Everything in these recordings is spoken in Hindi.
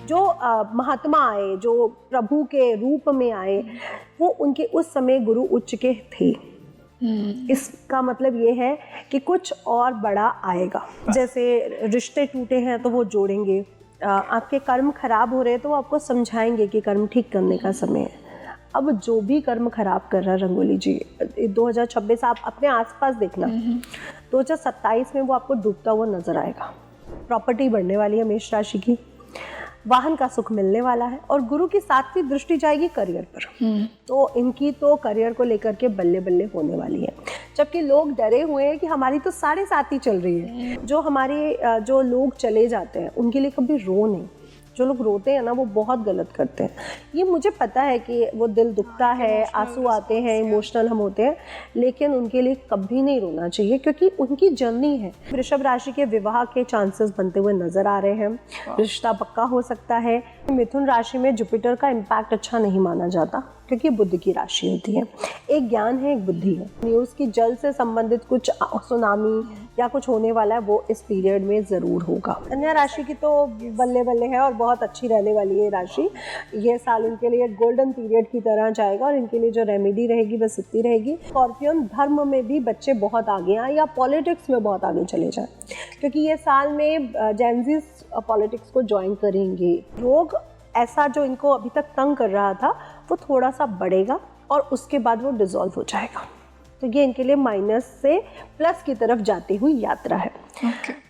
जो महात्मा आए, जो प्रभु के रूप में आए, वो उनके उस समय गुरु उच्च के थे। इसका मतलब ये है कि कुछ और बड़ा आएगा। जैसे रिश्ते टूटे हैं तो वो जोड़ेंगे, आपके कर्म खराब हो रहे हैं तो वो आपको समझाएंगे कि कर्म ठीक करने का समय है। अब जो भी कर्म खराब कर रहा है रंगोली जी, 2026 आप अपने आसपास देखना, 2027 में वो आपको डूबता हुआ नजर आएगा। प्रॉपर्टी बढ़ने वाली है मेष राशि की, वाहन का सुख मिलने वाला है, और गुरु की 7वीं दृष्टि जाएगी करियर पर। तो इनकी तो करियर को लेकर के बल्ले बल्ले होने वाली है। जबकि लोग डरे हुए हैं कि हमारी तो 7.5 ही चल रही है। जो हमारे जो लोग चले जाते हैं उनके लिए कभी रो नहीं। जो लोग रोते हैं ना वो बहुत गलत करते हैं। ये मुझे पता है कि वो दिल दुखता है, आंसू आते हैं, इमोशनल हम होते हैं, लेकिन उनके लिए कभी नहीं रोना चाहिए क्योंकि उनकी जर्नी है। वृषभ राशि के विवाह के चांसेस बनते हुए नजर आ रहे हैं, रिश्ता पक्का हो सकता है। मिथुन राशि में जुपिटर का इम्पैक्ट अच्छा नहीं माना जाता क्योंकि बुद्ध की राशि होती है। एक ज्ञान है, एक बुद्धि है। न्यूज़ की जल से संबंधित कुछ सुनामी या कुछ होने वाला है वो इस पीरियड में ज़रूर होगा। कन्या राशि की तो बल्ले बल्ले है और बहुत अच्छी रहने वाली है राशि। ये साल इनके लिए गोल्डन पीरियड की तरह जाएगा और इनके लिए जो रेमेडी रहेगी बस इतनी रहेगी। स्कॉर्पियन धर्म में भी बच्चे बहुत आगे आए या पॉलिटिक्स में बहुत आगे चले जाएं क्योंकि ये साल में जेनज़ीज पॉलिटिक्स को ज्वाइन करेंगे। रोग ऐसा जो इनको अभी तक तंग कर रहा था वो थोड़ा सा बढ़ेगा और उसके बाद वो डिसॉल्व हो जाएगा। तो ये इनके लिए माइनस से प्लस की तरफ जाती हुई यात्रा है।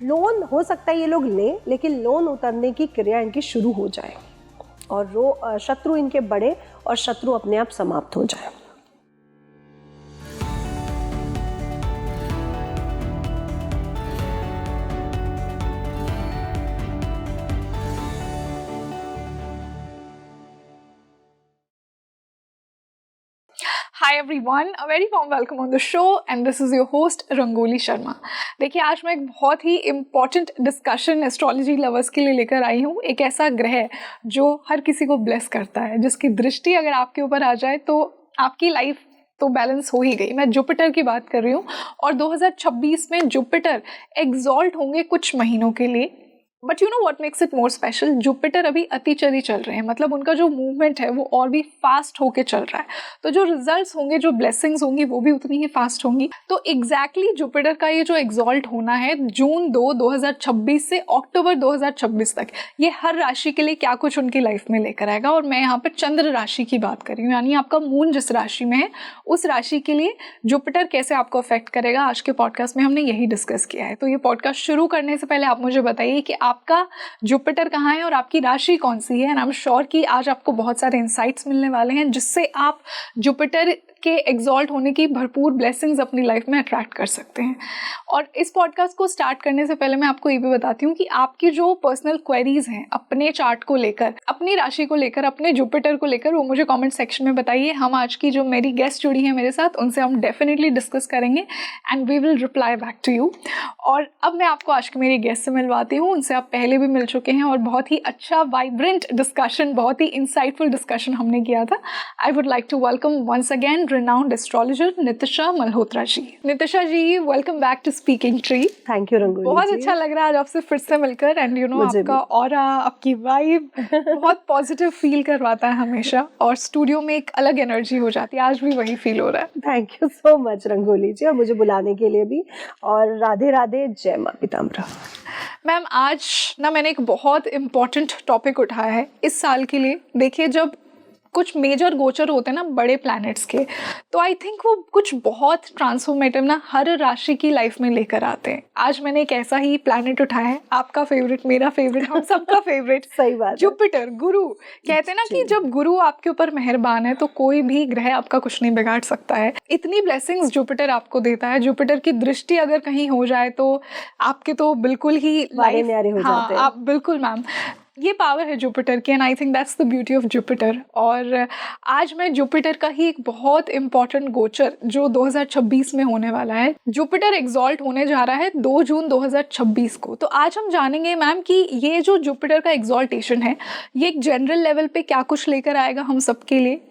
लोन हो सकता है ये लोग लें, लेकिन लोन उतरने की क्रिया इनकी शुरू हो जाए और शत्रु इनके बढ़े और शत्रु अपने आप समाप्त हो जाए। Hi everyone, a very warm welcome on the show and this is your host rangoli Sharma. देखिए आज मैं एक बहुत ही इम्पॉर्टेंट डिस्कशन एस्ट्रोलॉजी लवर्स के लिए लेकर आई हूँ। एक ऐसा ग्रह जो हर किसी को ब्लेस करता है, जिसकी दृष्टि अगर आपके ऊपर आ जाए तो आपकी लाइफ तो बैलेंस हो ही गई। मैं जुपिटर की बात कर रही हूँ और 2026 में जुपिटर एग्जॉल्ट होंगे कुछ महीनों के लिए। But you know what makes it more special, Jupiter अभी अतिचरी चल रहे हैं, मतलब उनका जो मूवमेंट है वो और भी फास्ट होके चल रहा है। तो जो रिजल्ट्स होंगे, जो ब्लेसिंग्स होंगी वो भी उतनी ही फास्ट होंगी। तो एग्जैक्टली जुपिटर का ये जो एग्जॉल्ट होना है जून 2, 2026 से अक्टूबर 2026 तक, ये हर राशि के लिए क्या कुछ उनकी लाइफ में लेकर आएगा। और मैं यहाँ पर चंद्र राशि की बात कर रही हूँ, यानी आपका मून जिस राशि में है उस राशि के लिए जुपिटर कैसे आपको अफेक्ट करेगा। आज के पॉडकास्ट में हमने यही डिस्कस किया है। तो ये पॉडकास्ट शुरू करने से पहले आप मुझे बताइए कि आपका जुपिटर कहाँ है और आपकी राशि कौन सी है। एंड आई एम श्योर कि आज आपको बहुत सारे इंसाइट्स मिलने वाले हैं जिससे आप जुपिटर के एग्जॉल्ट होने की भरपूर ब्लेसिंग्स अपनी लाइफ में अट्रैक्ट कर सकते हैं। और इस पॉडकास्ट को स्टार्ट करने से पहले मैं आपको ये भी बताती हूँ कि आपकी जो पर्सनल क्वेरीज हैं अपने चार्ट को लेकर, अपनी राशि को लेकर, अपने जुपिटर को लेकर, वो मुझे कमेंट सेक्शन में बताइए। हम आज की जो मेरी गेस्ट जुड़ी है मेरे साथ उनसे हम डेफिनेटली डिस्कस करेंगे and we will reply back to you. और अब मैं आपको आज की मेरी गेस्ट से मिलवाती हूँ। उनसे आप पहले भी मिल चुके हैं और बहुत ही अच्छा वाइब्रेंट डिस्कशन, बहुत ही इंसाइटफुल डिस्कशन हमने किया था। I would like to welcome once again renowned astrologer Nitisha Malhotra ji. Nitisha ji, welcome back to Speaking Tree. Thank you Rangoli ji. बहुत अच्छा लग रहा है आज आपसे फिर से मिलकर एंड यू नो आपका ऑरा, आपकी वाइब बहुत पॉजिटिव फील करवाता है हमेशा और स्टूडियो में एक अलग एनर्जी हो जाती है। आज भी वही फील हो रहा है। Thank you so much Rangoli ji, और मुझे बुलाने के लिए भी। और राधे राधे, जय मां पीताम्बरा। मैम आज ना मैंने एक बहुत इम्पॉर्टेंट टॉपिक उठाया है इस साल के लिए। देखिए जब कुछ मेजर गोचर होते हैं ना बड़े प्लैनेट्स के, तो आई थिंक वो कुछ बहुत ट्रांसफॉर्मेटिव ना हर राशि की लाइफ में लेकर आते हैं। आज मैंने एक ऐसा ही प्लैनेट उठाया है, आपका फेवरेट, मेरा फेवरेट, हम सबका फेवरेट सही बात, जुपिटर, गुरु। कहते हैं ना कि जब गुरु आपके ऊपर मेहरबान है तो कोई भी ग्रह आपका कुछ नहीं बिगाड़ सकता है। इतनी ब्लेसिंग्स जुपिटर आपको देता है। जुपिटर की दृष्टि अगर कहीं हो जाए तो आपके तो बिल्कुल ही लाइफ न्यारे हो जाते हैं। आप बिल्कुल मैम, ये पावर है जुपिटर की and I think that's the beauty of Jupiter. और आज मैं जुपिटर का ही एक बहुत इंपॉर्टेंट गोचर जो 2026 में होने वाला है, जुपिटर एग्जॉल्ट होने जा रहा है 2 जून 2026 को। तो आज हम जानेंगे मैम कि ये जो जुपिटर का एग्जॉल्टेशन है ये एक जनरल लेवल पे क्या कुछ लेकर आएगा हम सबके लिए,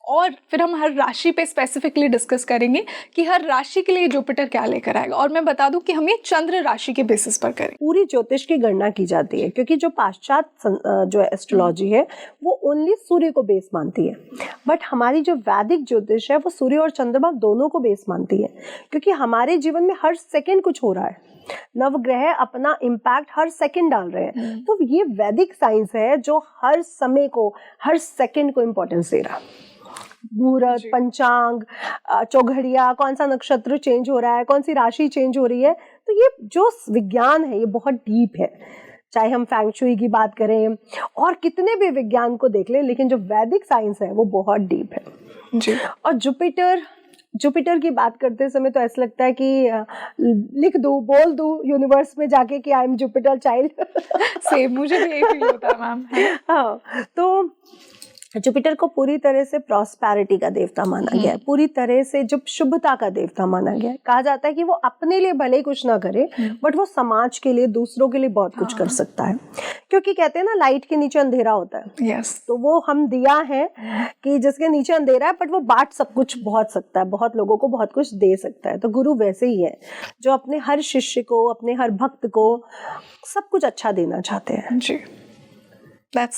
और फिर हम हर राशि पे स्पेसिफिकली डिस्कस करेंगे कि हर राशि के लिए जुपिटर क्या लेकर आएगा। और मैं बता दूं कि हम ये चंद्र राशि के बेसिस पर करें। पूरी ज्योतिष की गणना की जाती है, क्योंकि जो पाश्चात्य जो एस्ट्रोलॉजी है वो ओनली सूर्य को बेस मानती है, बट हमारी जो वैदिक ज्योतिष है वो सूर्य और चंद्रमा दोनों को बेस मानती है, क्योंकि हमारे जीवन में हर सेकंड कुछ हो रहा है, नवग्रह अपना इम्पैक्ट हर सेकंड डाल रहे हैं। तो ये वैदिक साइंस है जो हर समय को, हर सेकंड को इम्पोर्टेंस दे रहा है। मुहूर्त, पंचांग, चौघड़िया, कौन सा नक्षत्र चेंज हो रहा है, कौन सी राशि चेंज हो रही है, तो ये जो विज्ञान है ये बहुत डीप है। चाहे हम फेंग शुई की बात करें और कितने भी विज्ञान को देख लें, लेकिन जो वैदिक साइंस है वो बहुत डीप है जी। और जुपिटर की बात करते समय तो ऐसा लगता है कि लिख दूं, बोल दूं यूनिवर्स में जाके कि I am Jupiter child. Same, मुझे भी यही फील होता है मैम। हाँ, तो जुपिटर को पूरी तरह से प्रॉस्पेरिटी का देवता माना गया है, पूरी तरह से जो शुभता का देवता माना गया है। कहा जाता है कि वो अपने लिए भले ही कुछ ना करे, बट वो समाज के लिए, दूसरों के लिए बहुत कुछ कर सकता है, क्योंकि कहते हैं ना लाइट के नीचे अंधेरा होता है। यस। तो वो हम दिया है कि जिसके नीचे अंधेरा है, बट वो बांट सब कुछ बहुत सकता है, बहुत लोगों को बहुत कुछ दे सकता है। तो गुरु वैसे ही है जो अपने हर शिष्य को, अपने हर भक्त को सब कुछ अच्छा देना चाहते हैं जी।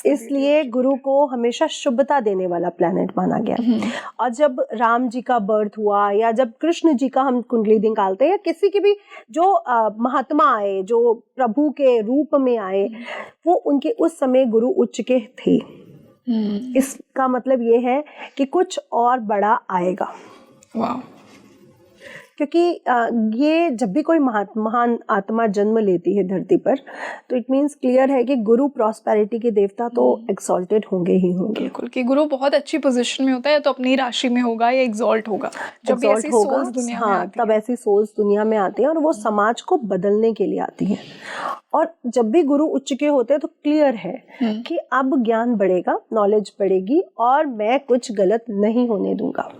इसलिए गुरु को हमेशा शुभता देने वाला प्लैनेट माना गया। और जब राम जी का बर्थ हुआ या जब कृष्ण जी का हम कुंडली निकालते हैं, या किसी की भी जो महात्मा आए, जो प्रभु के रूप में आए, वो उनके उस समय गुरु उच्च के थे। इसका मतलब ये है कि कुछ और बड़ा आएगा। वाह। क्योंकि ये जब भी कोई महान आत्मा जन्म लेती है धरती पर, तो इट मीन्स क्लियर है कि गुरु प्रॉस्पेरिटी के देवता तो एक्सॉल्टेड होंगे ही होंगे। बिल्कुल, कि गुरु बहुत अच्छी पोजीशन में होता है, तो अपनी राशि में होगा या एग्जॉल्ट होगा। जब भी ऐसी सोल्स दुनिया में आती तब ऐसी सोल्स दुनिया में आती हैं और वो समाज को बदलने के लिए आती हैं। और जब भी गुरु उच्च के होते हैं तो क्लियर है कि अब ज्ञान बढ़ेगा, नॉलेज बढ़ेगी और मैं कुछ गलत नहीं होने दूंगा।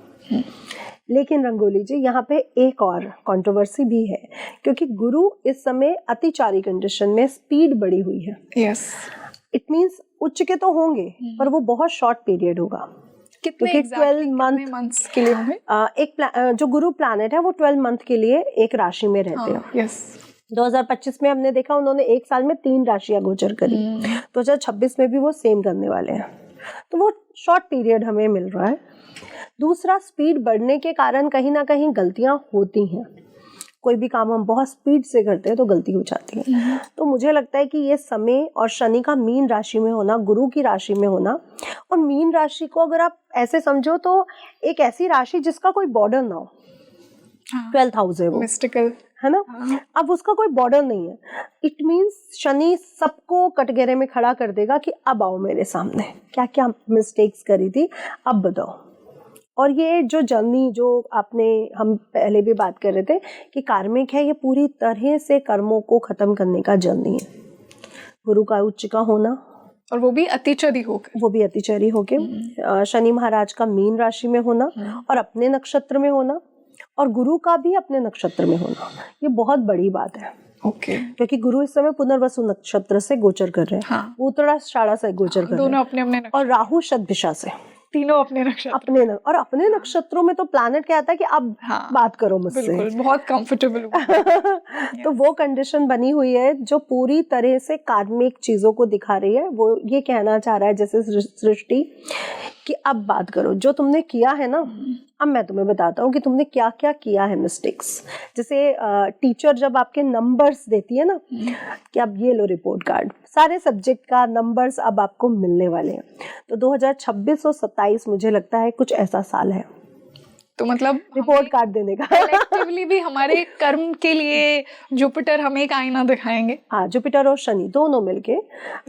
लेकिन रंगोली जी, यहाँ पे एक और कंट्रोवर्सी भी है, क्योंकि गुरु इस समय अतिचारी कंडीशन में, स्पीड बढ़ी हुई है। यस। इट मींस उच्च के तो होंगे पर वो बहुत शॉर्ट पीरियड होगा। कितने 12 मंथ्स के लिए होंगे? एक जो गुरु प्लैनेट है वो 12 मंथ के लिए एक राशि में रहते हैं। यस। 2025 में हमने देखा उन्होंने एक साल में 3 राशियां गोचर करी। 2026 में भी वो सेम करने वाले हैं, तो वो शॉर्ट पीरियड हमें मिल रहा है। दूसरा, स्पीड बढ़ने के कारण कहीं ना कहीं गलतियां होती हैं। कोई भी काम हम बहुत स्पीड से करते हैं तो गलती हो जाती है। तो मुझे लगता है कि ये समय और शनि का मीन राशि में होना, गुरु की राशि में होना, और मीन राशि को अगर आप ऐसे समझो तो एक ऐसी राशि जिसका कोई बॉर्डर ना हो। 12th हाउस है वो, मिस्टिकल है ना। अब उसका कोई बॉर्डर नहीं है। इट मीन्स शनि सबको कटघरे में खड़ा कर देगा कि अब आओ मेरे सामने, क्या क्या मिस्टेक्स करी थी अब बताओ। और ये जो जर्नी जो हम पहले भी बात कर रहे थे कि कार्मिक है, ये पूरी तरह से कर्मों को खत्म करने का जर्नी है। गुरु का उच्च का होना, और वो भी अतिचरी होकर, शनि महाराज का मीन राशि में होना और अपने नक्षत्र में होना, और गुरु का भी अपने नक्षत्र में होना, ये बहुत बड़ी बात है। क्योंकि गुरु इस समय पुनर्वसु नक्षत्र से गोचर कर रहे हैं, उत्तराषाढ़ा से गोचर कर रहे हैं, अपने और राहु शतभिषा से, तीनों अपने नक्षत्र और अपने नक्षत्रों में तो प्लैनेट कहता है कि अब बात करो मुझसे। बिल्कुल, बहुत कंफर्टेबल तो वो कंडीशन बनी हुई है जो पूरी तरह से कार्मिक चीजों को दिखा रही है। वो ये कहना चाह रहा है जैसे सृष्टि कि अब बात करो, जो तुमने किया है ना, अब मैं तुम्हें बताता हूँ कि तुमने क्या क्या किया है मिस्टेक्स। जैसे टीचर जब आपके नंबर्स देती है ना कि अब ये लो रिपोर्ट कार्ड, सारे सब्जेक्ट का नंबर्स अब आपको मिलने वाले हैं। तो 2026 और 27 मुझे लगता है कुछ ऐसा साल है, तो मतलब रिपोर्ट कार्ड देने का। कलेक्टिवली भी हमारे कर्म के लिए जुपिटर हमें एक आईना दिखाएंगे। हाँ, जुपिटर और शनि दोनों मिलके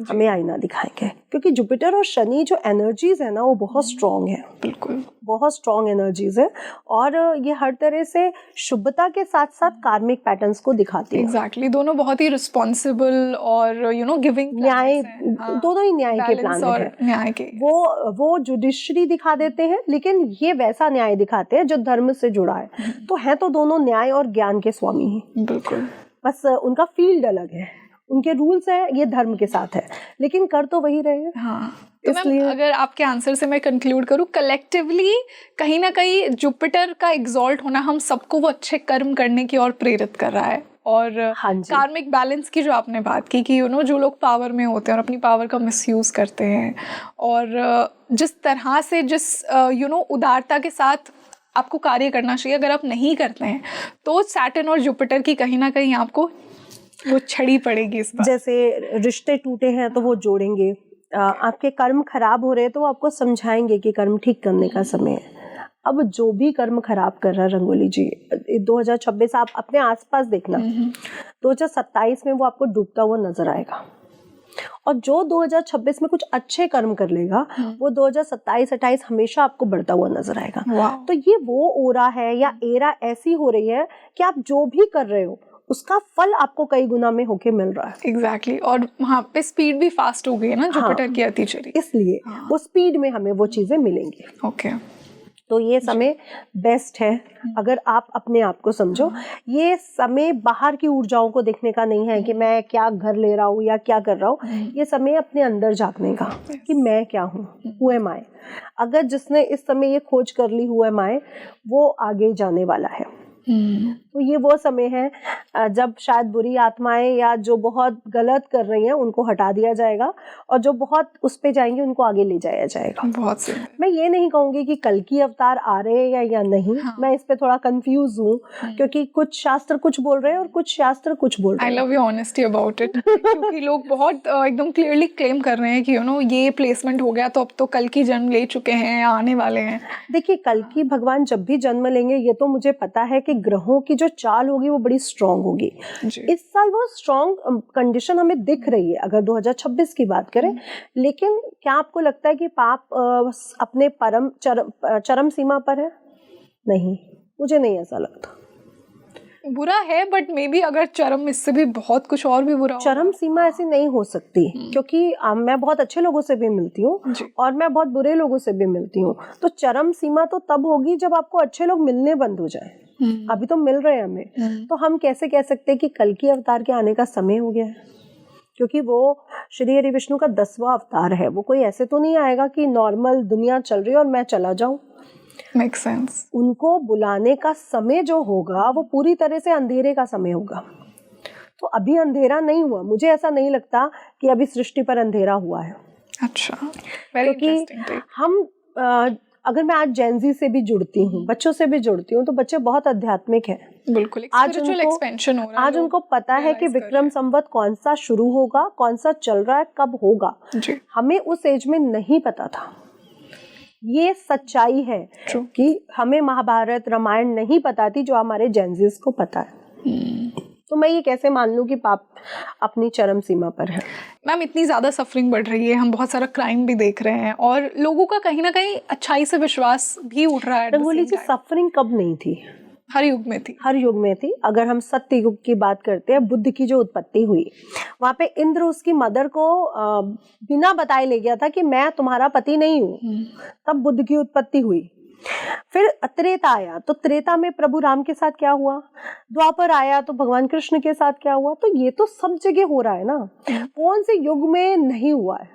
हमें आईना दिखाएंगे, क्योंकि जुपिटर और शनि जो एनर्जीज है ना वो बहुत स्ट्रॉन्ग है। बिल्कुल, बहुत स्ट्रॉन्ग एनर्जीज है, और ये हर तरह से शुभता के साथ साथ कार्मिक पैटर्न्स को दिखाती है। एग्जैक्टली, दोनों बहुत ही रिस्पॉन्सिबल और गिविंग, न्याय, दोनों ही न्याय के प्लान है। न्याय के वो जुडिशरी दिखा देते हैं, लेकिन ये वैसा न्याय दिखाते हैं जो धर्म से जुड़ा है। तो है तो दोनों न्याय और ज्ञान के स्वामी ही। बिल्कुल, बस उनका फील्ड अलग है, उनके रूल्स हैं, ये धर्म के साथ है, लेकिन कर तो वही रहे हैं। हाँ, तो मैम अगर आपके आंसर से मैं कंक्लूड करूँ, कलेक्टिवली कहीं ना कहीं जुपिटर का एग्जॉल्ट होना हम सबको वो अच्छे कर्म करने की ओर प्रेरित कर रहा है। और कार्मिक बैलेंस की जो आपने बात की कि जो लोग पावर में होते हैं और अपनी पावर का मिसयूज करते हैं, और जिस तरह से जिस उदारता के साथ आपको कार्य करना चाहिए, अगर आप नहीं करते हैं तो सैटर्न और जुपिटर की कहीं ना कहीं आपको वो छड़ी पड़ेगी इस बार। जैसे रिश्ते टूटे हैं तो वो जोड़ेंगे, आपके कर्म खराब हो रहे हैं तो वो आपको समझाएंगे कि कर्म ठीक करने का समय है। अब जो भी कर्म खराब कर रहा है रंगोली जी, 2026 आप अपने आसपास देखना, 2027 में वो आपको डूबता हुआ नजर आएगा, और जो 2026 में कुछ अच्छे कर्म कर लेगा वो 2027-28 हमेशा आपको बढ़ता हुआ नजर आएगा। तो ये वो ओरा है या एरा ऐसी हो रही है कि आप जो भी कर रहे हो उसका फल आपको कई गुना में होके मिल रहा है। एग्जैक्टली और वहाँ पे स्पीड भी फास्ट हो गई है ना जुपिटर की अतिचरी, इसलिए वो स्पीड में हमें वो चीजें मिलेंगी। ओके, तो ये समय बेस्ट है अगर आप अपने आप को समझो। ये समय बाहर की ऊर्जाओं को देखने का नहीं है कि मैं क्या घर ले रहा हूँ या क्या कर रहा हूँ, ये समय अपने अंदर झांकने का कि मैं क्या हूँ, हु एम आई। अगर जिसने इस समय ये खोज कर ली हु एम आई, वो आगे जाने वाला है। तो ये वो समय है जब शायद बुरी आत्माएं या जो बहुत गलत कर रही हैं उनको हटा दिया जाएगा, और जो बहुत उस पे जाएंगे उनको आगे ले जाया जाएगा। बहुत सही। मैं ये नहीं कहूंगी कि कल की अवतार आ रहे हैं या नहीं। मैं इस पे थोड़ा कंफ्यूज हूँ, क्योंकि कुछ शास्त्र कुछ बोल रहे हैं और कुछ शास्त्र कुछ बोल रहे हैं। I love your honesty about it, क्योंकि लोग बहुत एकदम क्लियरली क्लेम कर रहे हैं कि ये प्लेसमेंट हो गया तो अब तो कल की जन्म ले चुके हैं या आने वाले हैं। देखिए, कल की भगवान जब भी जन्म लेंगे, ये तो मुझे पता है कि ग्रहों की जो चाल होगी वो बड़ी स्ट्रांग होगी। इस साल वो स्ट्रांग कंडीशन हमें दिख रही है अगर 2026 की बात करें। लेकिन क्या आपको लगता है कि पाप अपने चरम सीमा पर है? नहीं, मुझे नहीं ऐसा लगता। बुरा है, बट मे बी अगर चरम इससे भी बहुत कुछ और भी बुरा, चरम सीमा ऐसी नहीं हो सकती, क्योंकि मैं बहुत अच्छे लोगों से भी मिलती हूँ और मैं बहुत बुरे लोगों से भी मिलती हूँ। तो चरम सीमा तो तब होगी जब आपको अच्छे लोग मिलने बंद हो जाए। अभी तो मिल रहे हैं हमें, तो हम कैसे कह सकते हैं कि कल की अवतार के आने का समय हो गया है? क्योंकि वो श्री हरि विष्णु का 10वां अवतार है। वो कोई ऐसे तो नहीं आएगा कि नॉर्मल दुनिया चल रही है और मैं चला जाऊं। Make sense. उनको बुलाने का समय जो होगा वो पूरी तरह से अंधेरे का समय होगा। तो अभी अंधेरा नहीं हुआ, मुझे ऐसा नहीं लगता कि अभी सृष्टि पर अंधेरा हुआ है। अच्छा, वेरी इंटरेस्टिंग। हम अगर मैं आज जेनजी से भी जुड़ती हूँ, बच्चों से भी जुड़ती हूँ, तो बच्चे बहुत आध्यात्मिक हैं। बिल्कुल, स्पिरिचुअल एक्सपेंशन हो रहा है। आज उनको पता है कि विक्रम संवत कौन सा शुरू होगा, कौन सा चल रहा है, कब होगा। हमें उस एज में नहीं पता था। ये सच्चाई है कि हमें महाभारत रामायण नहीं पता थी, जो हमारे जेनजीज को पता है। तो मैं ये कैसे मान लूं कि पाप अपनी चरम सीमा पर है? मैम, इतनी ज़्यादा सफरिंग बढ़ रही है, हम बहुत सारा क्राइम भी देख रहे हैं और लोगों का कहीं ना कहीं अच्छाई से विश्वास भी उठ रहा है। रंगोली जी, सफरिंग कब नहीं थी? हर युग में थी। हर युग में थी। अगर हम सत्य युग की बात करते हैं, बुद्ध की जो उत्पत्ति हुई, वहां पे इंद्र उसकी मदर को बिना बताए ले गया था कि मैं तुम्हारा पति नहीं हूँ। तब बुद्ध की उत्पत्ति हुई। फिर त्रेता आया, तो त्रेता में प्रभु राम के साथ क्या हुआ? द्वापर आया तो भगवान कृष्ण के साथ क्या हुआ? तो ये तो सब जगह हो रहा है ना। कौन से युग में नहीं हुआ है?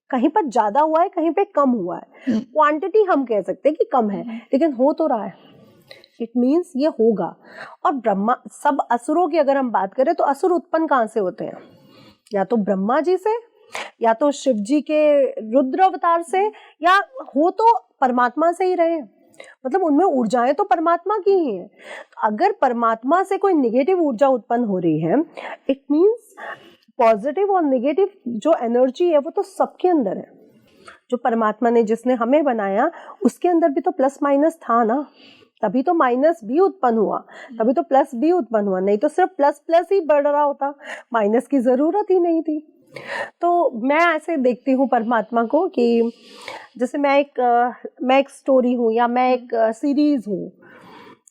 कहीं पर ज्यादा हुआ है, कहीं पे कम हुआ है। क्वांटिटी हम कह सकते हैं कि कम है, लेकिन हो तो रहा है। इट मीन्स ये होगा। और ब्रह्मा, सब असुरों की अगर हम बात करें तो असुर उत्पन्न कहाँ से होते हैं? या तो ब्रह्मा जी से, या तो शिव जी के रुद्र अवतार से, या हो तो परमात्मा से ही रहे। मतलब उनमें ऊर्जाएं तो परमात्मा की ही हैं। अगर परमात्मा से कोई नेगेटिव ऊर्जा उत्पन्न हो रही है, इट मीन्स पॉजिटिव और नेगेटिव जो एनर्जी है वो तो सबके अंदर है। जो परमात्मा ने, जिसने हमें बनाया, उसके अंदर भी तो प्लस माइनस था ना। तभी तो माइनस भी उत्पन्न हुआ, तभी तो प्लस भी उत्पन्न हुआ। नहीं तो सिर्फ प्लस प्लस ही बढ़ रहा होता, माइनस की जरूरत ही नहीं थी। तो मैं ऐसे देखती हूँ परमात्मा को कि जैसे मैं एक स्टोरी हूँ या मैं एक सीरीज हूँ।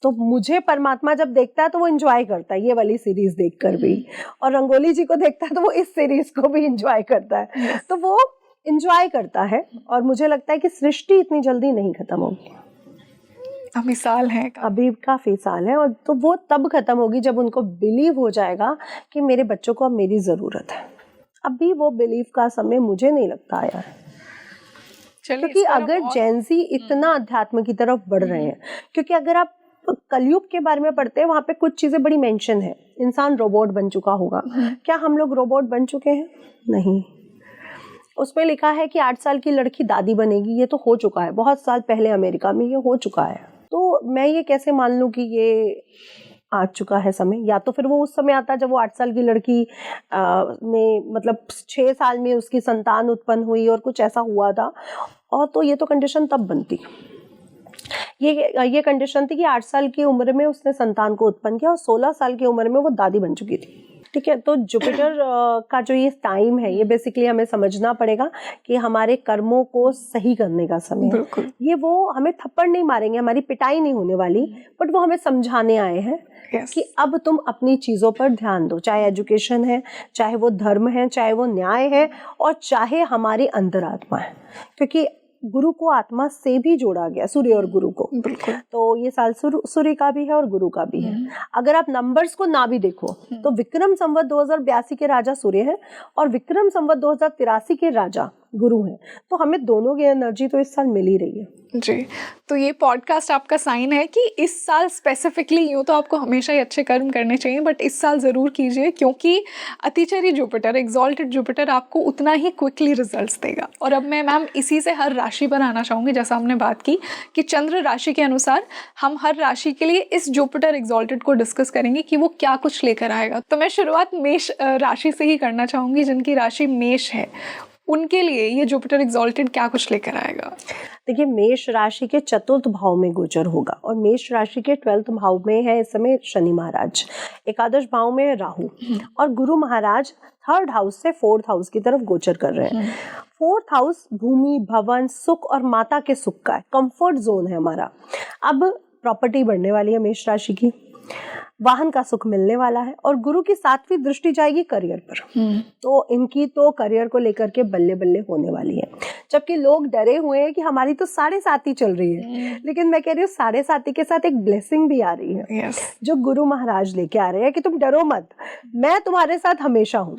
तो मुझे परमात्मा जब देखता है तो वो एंजॉय करता है, ये वाली सीरीज देखकर भी, और रंगोली जी को देखता है तो वो इस सीरीज को भी एंजॉय करता है। तो वो एंजॉय करता है, और मुझे लगता है कि सृष्टि इतनी जल्दी नहीं खत्म होगी। अभी साल है, अभी काफ़ी साल है, और तो वो तब खत्म होगी जब उनको बिलीव हो जाएगा कि मेरे बच्चों को अब मेरी ज़रूरत है। अभी वो बिलीव का समय मुझे नहीं लगता आया है, क्योंकि अगर जेंजी इतना अध्यात्म की तरफ बढ़ रहे हैं, क्योंकि अगर आप कलयुग के बारे में पढ़ते हैं वहाँ पे कुछ चीज़ें बड़ी मेंशन है, इंसान रोबोट बन चुका होगा। क्या हम लोग रोबोट बन चुके हैं? नहीं। उसमें लिखा है कि 8 साल की लड़की दादी बनेगी, ये तो हो चुका है, बहुत साल पहले अमेरिका में ये हो चुका है। तो मैं ये कैसे मान लूँ कि ये आ चुका है समय? या तो फिर वो उस समय आता जब वो 8 साल की लड़की ने मतलब 6 साल में उसकी संतान उत्पन्न हुई और कुछ ऐसा हुआ था, और तो ये तो कंडीशन तब बनती। ये कंडीशन थी कि 8 साल की उम्र में उसने संतान को उत्पन्न किया और 16 साल की उम्र में वो दादी बन चुकी थी। ठीक है, तो जुपिटर का जो ये टाइम है, ये बेसिकली हमें समझना पड़ेगा कि हमारे कर्मों को सही करने का समय है। ये वो हमें थप्पड़ नहीं मारेंगे, हमारी पिटाई नहीं होने वाली, बट वो हमें समझाने आए हैं कि अब तुम अपनी चीज़ों पर ध्यान दो, चाहे एजुकेशन है, चाहे वो धर्म है, चाहे वो न्याय है, और चाहे हमारी अंतरात्मा है, क्योंकि गुरु को आत्मा से भी जोड़ा गया, सूर्य और गुरु को। तो ये साल सूर्य का भी है और गुरु का भी है। अगर आप नंबर्स को ना भी देखो तो विक्रम संवत 2082 के राजा सूर्य है और विक्रम संवत 2083 के राजा गुरु हैं, तो हमें दोनों की एनर्जी तो इस साल मिल ही रही है। जी, तो ये पॉडकास्ट आपका साइन है कि इस साल स्पेसिफिकली, यूँ तो आपको हमेशा ही अच्छे कर्म करने चाहिए, बट इस साल ज़रूर कीजिए, क्योंकि अतिचरी जुपिटर, एग्जॉल्टेड जुपिटर आपको उतना ही क्विकली रिजल्ट्स देगा। और अब मैं मैम इसी से हर राशि पर आना चाहूँगी, जैसा हमने बात की कि चंद्र राशि के अनुसार हम हर राशि के लिए इस जुपिटर एग्जॉल्टेड को डिस्कस करेंगे कि वो क्या कुछ लेकर आएगा। तो मैं शुरुआत मेष राशि से ही करना चाहूँगी। जिनकी राशि मेष है उनके लिए ये जुपिटर एग्जॉल्टेड क्या कुछ लेकर आएगा? देखिए, मेष राशि के चतुर्थ भाव में गोचर होगा और मेष राशि के 12th भाव में है इस समय शनि महाराज, एकादश भाव में है राहु, और गुरु महाराज 3rd हाउस से 4th हाउस की तरफ गोचर कर रहे हैं। 4th हाउस भूमि, भवन, सुख और माता के सुख का है, कंफर्ट जोन है हमारा। अब प्रॉपर्टी बढ़ने वाली है मेष राशि की, वाहन का सुख मिलने वाला है, और गुरु की 7वीं दृष्टि जाएगी करियर पर। तो इनकी तो करियर को लेकर के बल्ले बल्ले होने वाली है। जबकि लोग डरे हुए हैं कि हमारी तो 7.5 चल रही है, लेकिन मैं कह रही हूँ 7.5 के साथ एक ब्लेसिंग भी आ रही है। जो गुरु महाराज लेके आ रहे हैं कि तुम डरो मत, मैं तुम्हारे साथ हमेशा हूँ,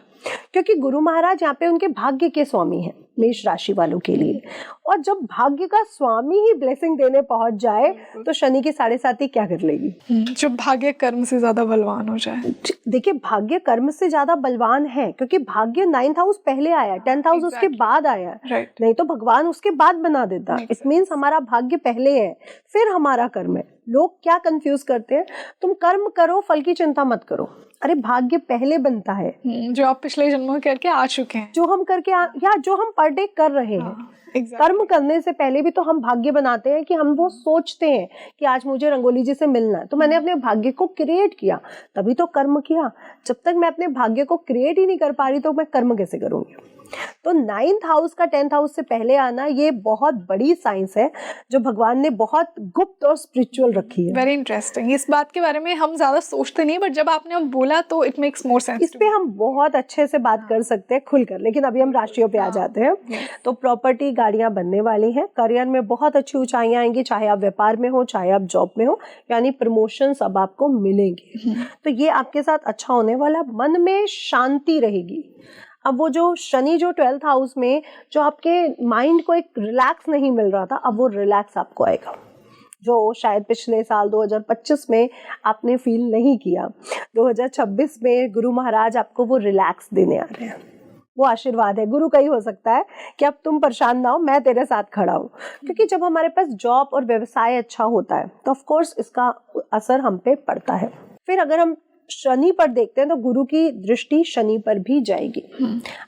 क्योंकि गुरु महाराज यहाँ पे उनके भाग्य के स्वामी हैं मेष राशि वालों के लिए। और जब भाग्य का स्वामी ही ब्लेसिंग देने पहुंच जाए तो शनि की 7.5 क्या कर लेगी? जो भाग्य कर्म से ज्यादा बलवान हो जाए। देखिए, भाग्य कर्म से ज्यादा बलवान है, क्योंकि भाग्य 9th हाउस पहले आया, 10th हाउस उसके बाद आया, नहीं तो भगवान उसके बाद बना देता। इट मीन्स हमारा भाग्य पहले है, फिर हमारा कर्म है। लोग क्या कंफ्यूज करते हैं, तुम कर्म करो, फल की चिंता मत करो। अरे भाग्य पहले बनता है, जो आप पिछले जन्मों करके आ चुके हैं, जो हम करके या जो हम पर डे कर रहे हैं। कर्म करने से पहले भी तो हम भाग्य बनाते हैं कि हम वो सोचते हैं कि आज मुझे रंगोली जी से मिलना है, तो मैंने अपने भाग्य को क्रिएट किया, तभी तो कर्म किया। जब तक मैं अपने भाग्य को क्रिएट ही नहीं कर पा रही तो मैं कर्म कैसे करूंगी? तो 9th हाउस का 10th हाउस से पहले आना ये बहुत बड़ी साइंस है, जो भगवान ने बहुत गुप्त और स्पिरिचुअल रखी है। Very interesting. इस बात के बारे में हम ज्यादा सोचते नहीं, बट जब आपने बोला तो इट मेक्स मोर सेंस। इस पे हम बहुत अच्छे से बात कर सकते हैं खुलकर, लेकिन अभी हम राशियों पे आ जाते हैं। तो प्रॉपर्टी, गाड़ियां बनने वाली हैं, करियर में बहुत अच्छी ऊंचाइयां आएंगी, चाहे आप व्यापार में हो चाहे आप जॉब में हो, यानी प्रमोशंस अब आपको मिलेंगे। तो ये आपके साथ अच्छा होने वाला। मन में शांति रहेगी। अब वो जो शनि जो 12th हाउस में जो आपके माइंड को एक रिलैक्स नहीं मिल रहा था, अब वो रिलैक्स आपको आएगा, जो शायद पिछले साल 2025 में आपने फील नहीं किया। 2026 में गुरु महाराज आपको वो रिलैक्स देने आ रहे हैं। वो आशीर्वाद है, गुरु का ही हो सकता है कि अब तुम परेशान ना हो, मैं तेरे साथ खड़ा हूँ। क्योंकि जब हमारे पास जॉब और व्यवसाय अच्छा होता है तो ऑफ कोर्स इसका असर हम पे पड़ता है। फिर अगर हम शनि पर देखते हैं तो गुरु की दृष्टि शनि पर भी जाएगी।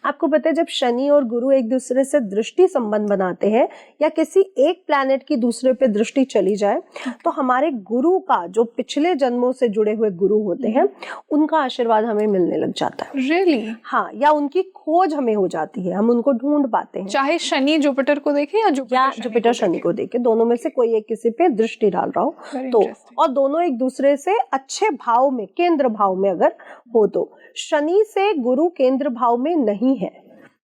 आपको पता है, जब शनि और गुरु एक दूसरे से दृष्टि संबंध बनाते हैं या किसी एक प्लैनेट की दूसरे पे दृष्टि चली जाए, तो हमारे गुरु का जो पिछले जन्मों से जुड़े हुए गुरु होते हैं उनका आशीर्वाद हमें मिलने लग जाता है। रियली? हाँ, या उनकी खोज हमें हो जाती है, हम उनको ढूंढ पाते हैं। चाहे शनि जुपिटर को देखे या जुपिटर शनि को देखे, दोनों में से कोई एक किसी पे दृष्टि डाल रहा हो तो, और दोनों एक दूसरे से अच्छे भाव में, केंद्र भाव में अगर हो तो। शनि से गुरु केंद्र भाव में नहीं है,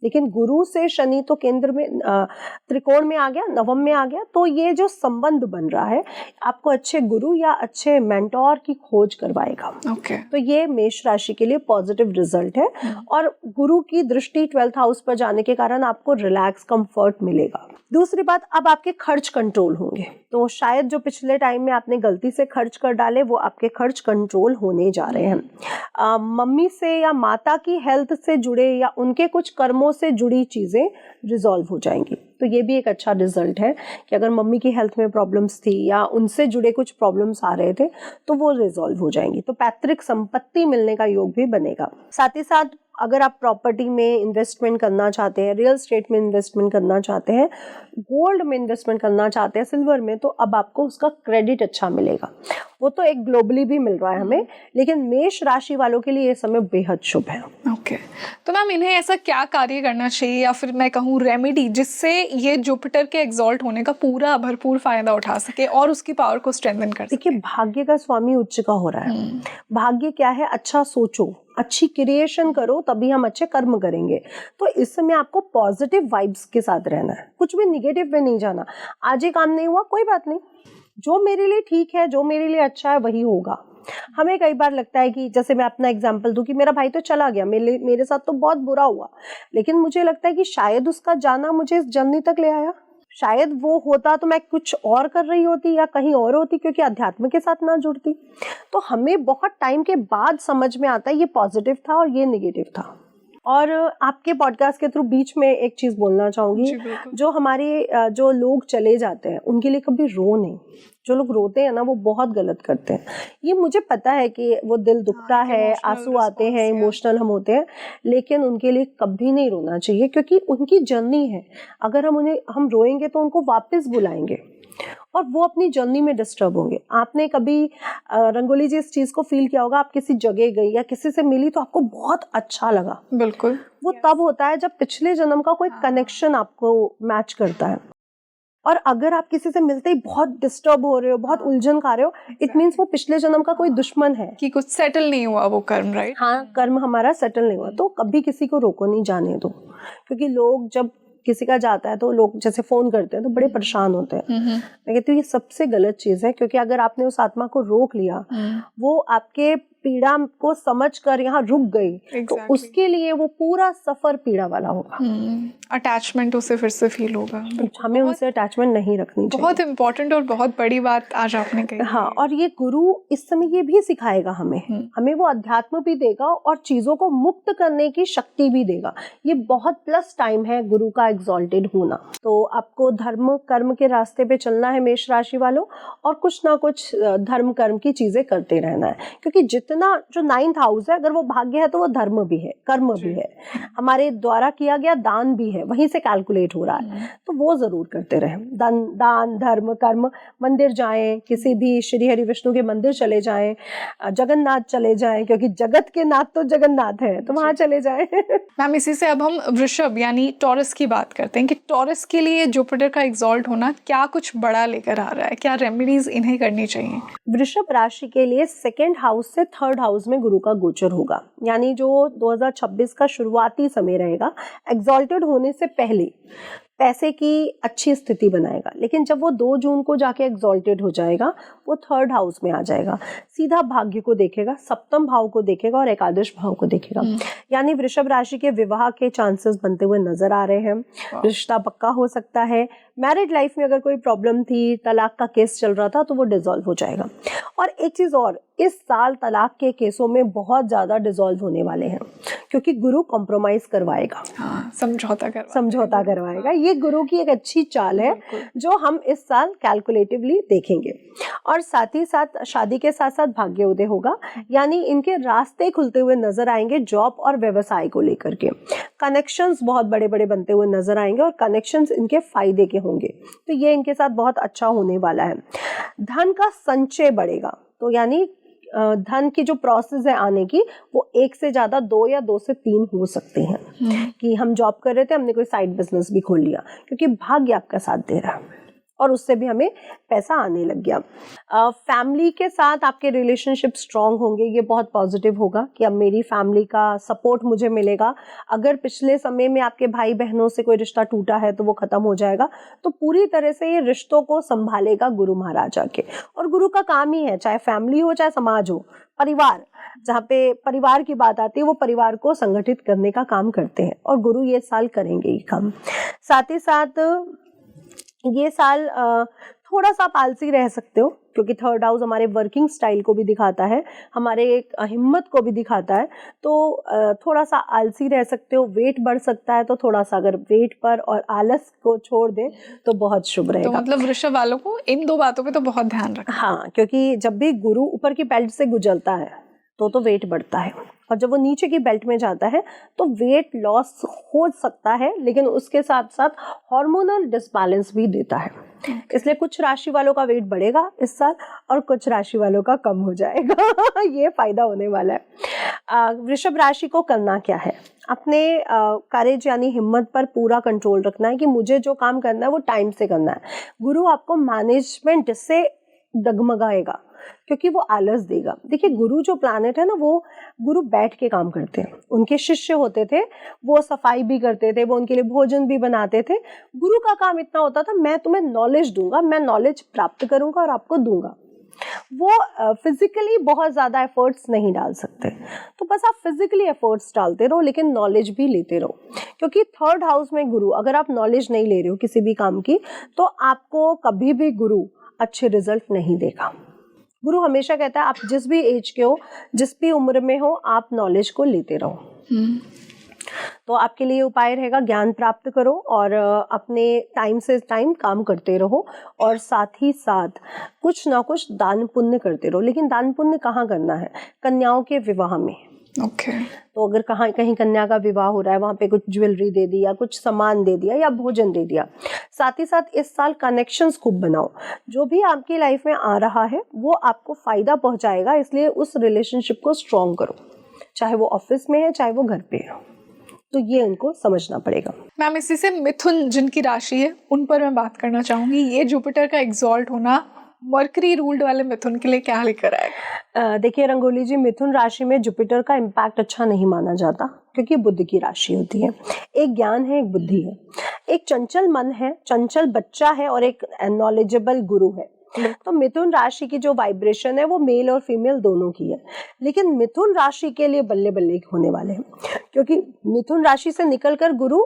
लेकिन गुरु से शनि तो केंद्र में त्रिकोण में आ गया, नवम में आ गया, तो ये जो संबंध बन रहा है आपको अच्छे गुरु या अच्छे मेंटोर की खोज करवाएगा। तो ये मेष राशि के लिए पॉजिटिव रिजल्ट है। और गुरु की दृष्टि 12th हाउस पर जाने के कारण आपको रिलैक्स कंफर्ट मिलेगा। दूसरी बात, अब आपके खर्च कंट्रोल होंगे, तो शायद जो पिछले टाइम में आपने गलती से खर्च कर डाले वो आपके खर्च कंट्रोल होने जा रहे हैं। मम्मी से या माता की हेल्थ से जुड़े या उनके कुछ कर्मों से जुड़ी चीज़ें रिजॉल्व हो जाएंगी, तो ये भी एक अच्छा रिजल्ट है कि अगर मम्मी की हेल्थ में प्रॉब्लम्स थी या उनसे जुड़े कुछ प्रॉब्लम्स आ रहे थे तो वो रिजॉल्व हो जाएंगी। तो पैतृक संपत्ति मिलने का योग भी बनेगा। साथ ही साथ अगर आप प्रॉपर्टी में इन्वेस्टमेंट करना चाहते हैं, रियल एस्टेट में इन्वेस्टमेंट करना चाहते हैं, गोल्ड में इन्वेस्टमेंट करना चाहते हैं, सिल्वर में, तो अब आपको उसका क्रेडिट अच्छा मिलेगा। वो तो एक ग्लोबली भी मिल रहा है हमें, लेकिन मेष राशि वालों के लिए ये समय बेहद शुभ है। तो मैम इन्हें ऐसा क्या कार्य करना चाहिए या फिर मैं कहूँ रेमेडी जिससे ये जुपिटर के एग्जॉल्ट होने का पूरा भरपूर फायदा उठा सके और उसकी पावर को स्ट्रेंथन कर सके? देखिए, भाग्य का स्वामी उच्च का हो रहा है। भाग्य क्या है? अच्छा सोचो, अच्छी क्रिएशन करो, तभी हम अच्छे कर्म करेंगे। तो इस समय आपको पॉजिटिव वाइब्स के साथ रहना है, कुछ भी निगेटिव में नहीं जाना। आज ये काम नहीं हुआ, कोई बात नहीं, जो मेरे लिए ठीक है, जो मेरे लिए अच्छा है वही होगा। हमें कई बार लगता है कि जैसे मैं अपना एग्जांपल दूं कि मेरा भाई तो चला गया, मेरे साथ तो बहुत बुरा हुआ, लेकिन मुझे लगता है कि शायद उसका जाना मुझे इस जर्नी तक ले आया। शायद वो होता तो मैं कुछ और कर रही होती या कहीं और होती, क्योंकि अध्यात्म के साथ ना जुड़ती। तो हमें बहुत टाइम के बाद समझ में आता है ये पॉजिटिव था और ये नेगेटिव था। और आपके पॉडकास्ट के थ्रू बीच में एक चीज़ बोलना चाहूँगी, जो हमारे जो लोग चले जाते हैं उनके लिए कभी रो नहीं। जो लोग रोते हैं ना वो बहुत गलत करते हैं। ये मुझे पता है कि वो दिल दुखता है, आंसू आते हैं, इमोशनल हम होते हैं, लेकिन उनके लिए कभी नहीं रोना चाहिए, क्योंकि उनकी जर्नी है। अगर हम रोएंगे तो उनको वापस बुलाएंगे और वो अपनी जर्नी में डिस्टर्ब होंगे। आपने कभी रंगोली जी इस चीज को फील किया होगा, आप किसी जगह गई या किसी से मिली तो आपको बहुत अच्छा लगा। बिल्कुल, वो तब होता है जब पिछले जन्म का कोई कनेक्शन आपको मैच करता है। और अगर आप किसी से मिलते ही बहुत डिस्टर्ब हो रहे हो, बहुत उलझन खा रहे हो, इट मीन्स वो पिछले जन्म का कोई दुश्मन है कि कुछ सेटल नहीं हुआ वो कर्म, राइट? हाँ, कर्म हमारा सेटल नहीं हुआ। तो कभी किसी को रोको नहीं जाने दो, क्योंकि लोग जब किसी का जाता है तो लोग जैसे फोन करते हैं तो बड़े परेशान होते हैं। मैं कहती हूँ ये सबसे गलत चीज है, क्योंकि अगर आपने उस आत्मा को रोक लिया, वो आपके पीड़ा को समझकर यहाँ रुक गई, तो उसके लिए वो पूरा सफर पीड़ा वाला होगा। अटैचमेंट उसे फिर से फील होगा। हमें उनसे अटैचमेंट नहीं रखनी चाहिए। बहुत इंपॉर्टेंट और बहुत बड़ी बात आज आपने कही। हाँ, और ये गुरु इस समय ये भी सिखाएगा हमें वो अध्यात्म भी देगा और चीजों को मुक्त करने की शक्ति भी देगा। ये बहुत प्लस टाइम है गुरु का एग्जॉल्टेड होना। तो आपको धर्म कर्म के रास्ते पे चलना है मेष राशि वालों, और कुछ ना कुछ धर्म कर्म की चीजें करते रहना है, क्योंकि जितना जो 9th हाउस है, अगर वो भाग्य है तो वो धर्म भी है, कर्म भी है, हमारे द्वारा किया गया दान भी है, वहीं से कैलकुलेट हो रहा है। तो वो जरूर करते रहें, दान धर्म कर्म। मंदिर जाएं, किसी भी श्री हरि विष्णु के मंदिर चले जाएं, जगन्नाथ चले जाएं, क्योंकि जगत के नाथ तो जगन्नाथ है, तो वहां चले जाएं। मैम, इसी से अब हम वृषभ यानी टॉरस की बात करते हैं कि टॉरस के लिए जुपिटर का एग्जॉल्ट होना क्या कुछ बड़ा लेकर आ रहा है, क्या रेमेडीज इन्हें करनी चाहिए? वृषभ राशि के लिए 2nd हाउस से 3rd हाउस में गुरु का गोचर होगा, यानी जो 2026 का शुरुआती समय रहेगा, एग्जॉल्टेड होने से पहले पैसे की अच्छी स्थिति बनाएगा। लेकिन जब वो 2 जून को जाके एग्जॉल्टेड हो जाएगा, वो 3rd हाउस में आ जाएगा, सीधा भाग्य को देखेगा, सप्तम भाव को देखेगा और एकादश भाव को देखेगा। यानी वृषभ राशि के विवाह के चांसेस बनते हुए नजर आ रहे हैं। रिश्ता पक्का हो सकता है। मैरिड लाइफ में अगर कोई प्रॉब्लम थी, तलाक का केस चल रहा था, तो वो डिसॉल्व हो जाएगा। और एक चीज और, इस साल तलाक के केसों में बहुत ज्यादा डिसॉल्व होने वाले हैं, क्योंकि गुरु कॉम्प्रोमाइज करवाएगा। समझौता करवाएगा। ये गुरु की एक अच्छी चाल है जो हम इस साल कैलकुलेटिवली देखेंगे। और साथ ही साथ शादी के साथ साथ भाग्य उदय होगा, यानी इनके रास्ते खुलते हुए नजर आएंगे जॉब और व्यवसाय को लेकर के। कनेक्शंस बहुत बड़े बड़े बनते हुए नजर आएंगे और कनेक्शंस इनके फायदे के होंगे, तो ये इनके साथ बहुत अच्छा होने वाला है। धन का संचय बढ़ेगा, तो यानी धन की जो प्रोसेस है आने की, वो 1 से ज्यादा 2 या 2 से 3 हो सकते हैं। कि हम जॉब कर रहे थे, हमने कोई साइड बिजनेस भी खोल लिया, क्योंकि भाग्य आपका साथ दे रहा है। और उससे भी हमें पैसा आने लग गया। फैमिली के साथ आपके रिलेशनशिप स्ट्रांग होंगे, ये बहुत पॉजिटिव होगा कि अब मेरी फैमिली का सपोर्ट मुझे मिलेगा। अगर पिछले समय में आपके भाई बहनों से कोई रिश्ता टूटा है तो वो खत्म हो जाएगा। तो पूरी तरह से ये रिश्तों को संभालेगा गुरु महाराजा के, और गुरु का काम ही है, चाहे फैमिली हो चाहे समाज हो, परिवार, जहाँ पे परिवार की बात आती है वो परिवार को संगठित करने का काम करते हैं, और गुरु ये साल करेंगे ये काम। साथ ही साथ ये साल थोड़ा सा आप आलसी रह सकते हो, क्योंकि थर्ड हाउस हमारे वर्किंग स्टाइल को भी दिखाता है, हमारे हिम्मत को भी दिखाता है। तो थोड़ा सा आलसी रह सकते हो, वेट बढ़ सकता है, तो थोड़ा सा अगर वेट पर और आलस को छोड़ दे तो बहुत शुभ रहेगा। तो मतलब वृषभ वालों को इन 2 बातों पे तो बहुत ध्यान रखना। हाँ, क्योंकि जब भी गुरु ऊपर की बेल्ट से गुजरता है तो वेट बढ़ता है, और जब वो नीचे की बेल्ट में जाता है तो वेट लॉस हो सकता है, लेकिन उसके साथ साथ हार्मोनल डिसबैलेंस भी देता है। इसलिए कुछ राशि वालों का वेट बढ़ेगा इस साल और कुछ राशि वालों का कम हो जाएगा। ये फायदा होने वाला है। वृषभ राशि को करना क्या है? अपने करेज यानी हिम्मत पर पूरा कंट्रोल रखना है कि मुझे जो काम करना है वो टाइम से करना है। गुरु आपको मैनेजमेंट से डगमगाएगा, क्योंकि वो आलस देगा। देखिए, गुरु जो प्लैनेट है ना, वो गुरु बैठ के काम करते हैं। उनके शिष्य होते थे, वो सफाई भी करते थे, वो उनके लिए भोजन भी बनाते थे। गुरु का काम इतना होता था, मैं तुम्हें नॉलेज दूंगा, मैं नॉलेज प्राप्त करूंगा और आपको दूंगा। वो फिजिकली बहुत ज्यादा एफर्ट्स नहीं डाल सकते, तो बस आप फिजिकली एफर्ट्स डालते रहो, लेकिन नॉलेज भी लेते रहो। क्योंकि थर्ड हाउस में गुरु, अगर आप नॉलेज नहीं ले रहे हो किसी भी काम की, तो आपको कभी भी गुरु अच्छे रिजल्ट नहीं देगा। गुरु हमेशा कहता है आप जिस भी एज के हो, जिस भी उम्र में हो, आप नॉलेज को लेते रहो। तो आपके लिए उपाय रहेगा, ज्ञान प्राप्त करो और अपने टाइम से टाइम काम करते रहो, और साथ ही साथ कुछ ना कुछ दान पुण्य करते रहो। लेकिन दान पुण्य कहाँ करना है? कन्याओं के विवाह में। तो अगर कहीं कन्या का विवाह हो रहा है, वहां पे कुछ ज्वेलरी दे दिया, कुछ सामान दे दिया या भोजन दे दिया। साथ ही साथ इस साल कनेक्शंस खूब बनाओ। जो भी आपकी लाइफ में आ रहा है वो आपको फायदा पहुंचाएगा, इसलिए उस रिलेशनशिप को स्ट्रॉन्ग करो, चाहे वो ऑफिस में है चाहे वो घर पे है। तो ये उनको समझना पड़ेगा। मैम, इसी से मिथुन जिनकी राशि है उन पर मैं बात करना चाहूंगी। ये जुपिटर का एग्जॉल्ट होना मरकरी रूल्ड वाले मिथुन के लिए क्या लेकर आएगा? देखिए रंगोली जी, मिथुन राशि में जुपिटर का इम्पैक्ट अच्छा नहीं माना जाता, क्योंकि बुद्ध की राशि होती है। एक ज्ञान है, एक बुद्धि है, एक चंचल मन है, चंचल बच्चा है, और एक नॉलेजेबल गुरु है। तो मिथुन राशि की जो वाइब्रेशन है वो मेल और फीमेल दोनों की है। लेकिन मिथुन राशि के लिए बल्ले बल्ले होने वाले हैं, क्योंकि मिथुन राशि से निकलकर गुरु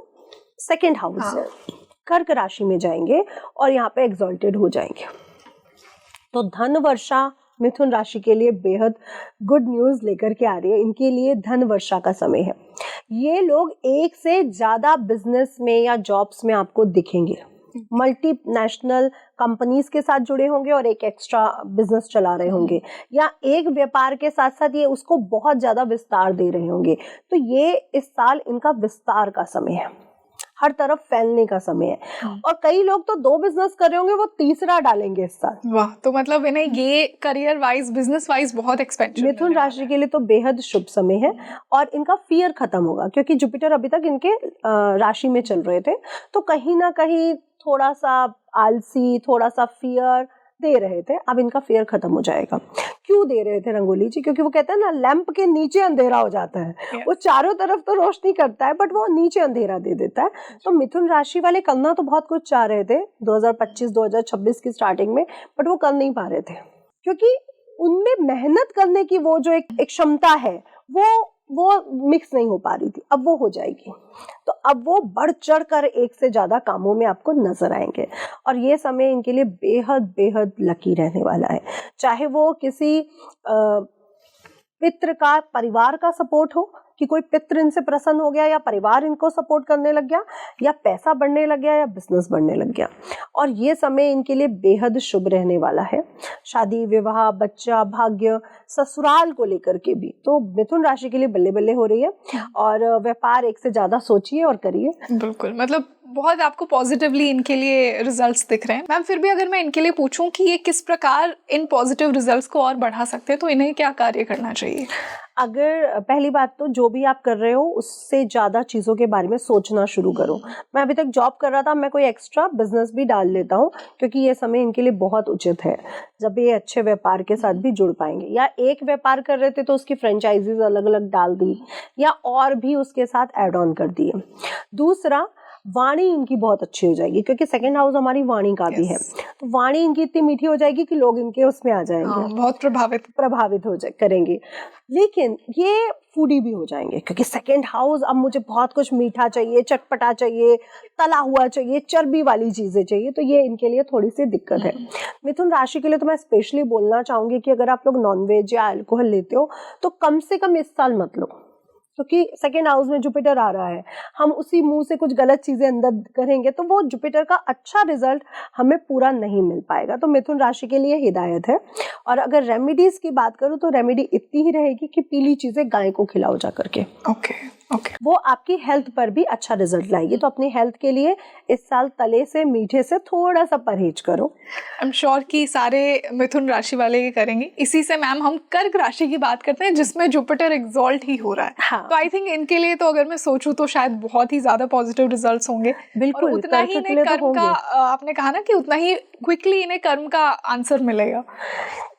सेकंड हाउस है, कर्क राशि में जाएंगे और यहाँ पे एग्जॉल्टेड हो जाएंगे। तो धन वर्षा मिथुन राशि के लिए बेहद गुड न्यूज लेकर के आ रही है। इनके लिए धन वर्षा का समय है। ये लोग एक से ज्यादा बिजनेस में या जॉब्स में आपको दिखेंगे। मल्टीनेशनल कंपनीज के साथ जुड़े होंगे और एक एक्स्ट्रा बिजनेस चला रहे होंगे, या एक व्यापार के साथ साथ ये उसको बहुत ज्यादा विस्तार दे रहे होंगे। तो ये इस साल इनका विस्तार का समय है, हर तरफ फैलने का समय है। और कई लोग तो 2 बिजनेस कर रहे होंगे, वो तीसरा डालेंगे इस साल। वाह, तो मतलब इन्हें ये करियर वाइज, बिजनेस वाइज बहुत एक्सपेंसिव। मिथुन राशि के लिए तो बेहद शुभ समय है, और इनका फियर खत्म होगा, क्योंकि जुपिटर अभी तक इनके राशि में चल रहे थे, तो कहीं ना कहीं थोड़ा सा आलसी, थोड़ा सा फियर दे रहे थे। अब इनका फियर खत्म हो जाएगा। क्यों दे रहे थे रंगोली जी? क्योंकि वो कहते हैं ना, लैंप के नीचे अंधेरा हो जाता है। वो चारों तरफ तो रोशनी करता है, बट वो नीचे अंधेरा दे देता है। तो मिथुन राशि वाले करना तो बहुत कुछ चाह रहे थे 2025-2026 की स्टार्टिंग में, बट वो कर नहीं पा रहे थे, क्योंकि उनमें मेहनत करने की वो जो एक क्षमता है वो मिक्स नहीं हो पा रही थी। अब वो हो जाएगी। तो अब वो बढ़ चढ़ कर एक से ज्यादा कामों में आपको नजर आएंगे, और ये समय इनके लिए बेहद बेहद लकी रहने वाला है। चाहे वो किसी पितृ का, परिवार का सपोर्ट हो, कि कोई पितृ इनसे प्रसन्न हो गया, या परिवार इनको सपोर्ट करने लग गया, या पैसा बढ़ने लग गया, या बिजनेस बढ़ने लग गया। और ये समय इनके लिए बेहद शुभ रहने वाला है। शादी, विवाह, बच्चा, भाग्य, ससुराल को लेकर के भी तो मिथुन राशि के लिए बल्ले बल्ले हो रही है। और व्यापार एक से ज्यादा सोचिए और करिए। बिल्कुल, मतलब बहुत आपको पॉजिटिवली इनके लिए रिजल्ट्स दिख रहे हैं। मैम फिर भी अगर मैं इनके लिए पूछूं कि ये किस प्रकार इन पॉजिटिव रिजल्ट्स को और बढ़ा सकते हैं, तो इन्हें क्या कार्य करना चाहिए? अगर पहली बात तो जो भी आप कर रहे हो उससे ज़्यादा चीज़ों के बारे में सोचना शुरू करो। मैं अभी तक जॉब कर रहा था, मैं कोई एक्स्ट्रा बिजनेस भी डाल लेता हूँ क्योंकि ये समय इनके लिए बहुत उचित है जब ये अच्छे व्यापार के साथ भी जुड़ पाएंगे। या एक व्यापार कर रहे थे तो उसकी फ्रेंचाइजीज अलग अलग डाल दी या और भी उसके साथ ऐड ऑन कर दिए। दूसरा, वाणी इनकी बहुत अच्छी हो जाएगी क्योंकि सेकंड हाउस हमारी वाणी का भी है, तो वाणी इनकी इतनी मीठी हो जाएगी कि लोग इनके उसमें आ जाएंगे, बहुत प्रभावित हो जाए करेंगे। लेकिन ये फूडी भी हो जाएंगे क्योंकि सेकंड हाउस, अब मुझे बहुत कुछ मीठा चाहिए, चटपटा चाहिए, तला हुआ चाहिए, चर्बी वाली चीजें चाहिए, तो ये इनके लिए थोड़ी सी दिक्कत है। मिथुन राशि के लिए तो मैं स्पेशली बोलना चाहूंगी कि अगर आप लोग नॉनवेज या अल्कोहल लेते हो तो कम से कम इस साल मत लो, क्योंकि सेकेंड हाउस में जुपिटर आ रहा है। हम उसी मुंह से कुछ गलत चीजें अंदर करेंगे तो वो जुपिटर का अच्छा रिजल्ट हमें पूरा नहीं मिल पाएगा। तो मिथुन राशि के लिए हिदायत है। और अगर रेमेडीज की बात करूं तो रेमेडी इतनी ही रहेगी कि पीली चीजें गाय को खिलाओ जा करके। ओके। वो आपकी हेल्थ पर भी अच्छा रिजल्ट लाएगी। तो अपनी हेल्थ के लिए इस साल तले से मीठे से थोड़ा सा परहेज करो। आई एम श्योर कि सारे मिथुन राशि वाले ये करेंगे। इसी से मैम हम कर्क राशि की बात करते हैं जिसमें जुपिटर एग्जॉल्ट ही हो रहा है। हाँ। तो आई थिंक इनके लिए तो अगर मैं सोचूं तो शायद बहुत ही ज्यादा पॉजिटिव रिजल्ट्स होंगे। बिल्कुल, और उतना ही इन्हें कर्म का, आपने कहा ना कि उतना ही क्विकली इन्हें कर्म का आंसर मिलेगा।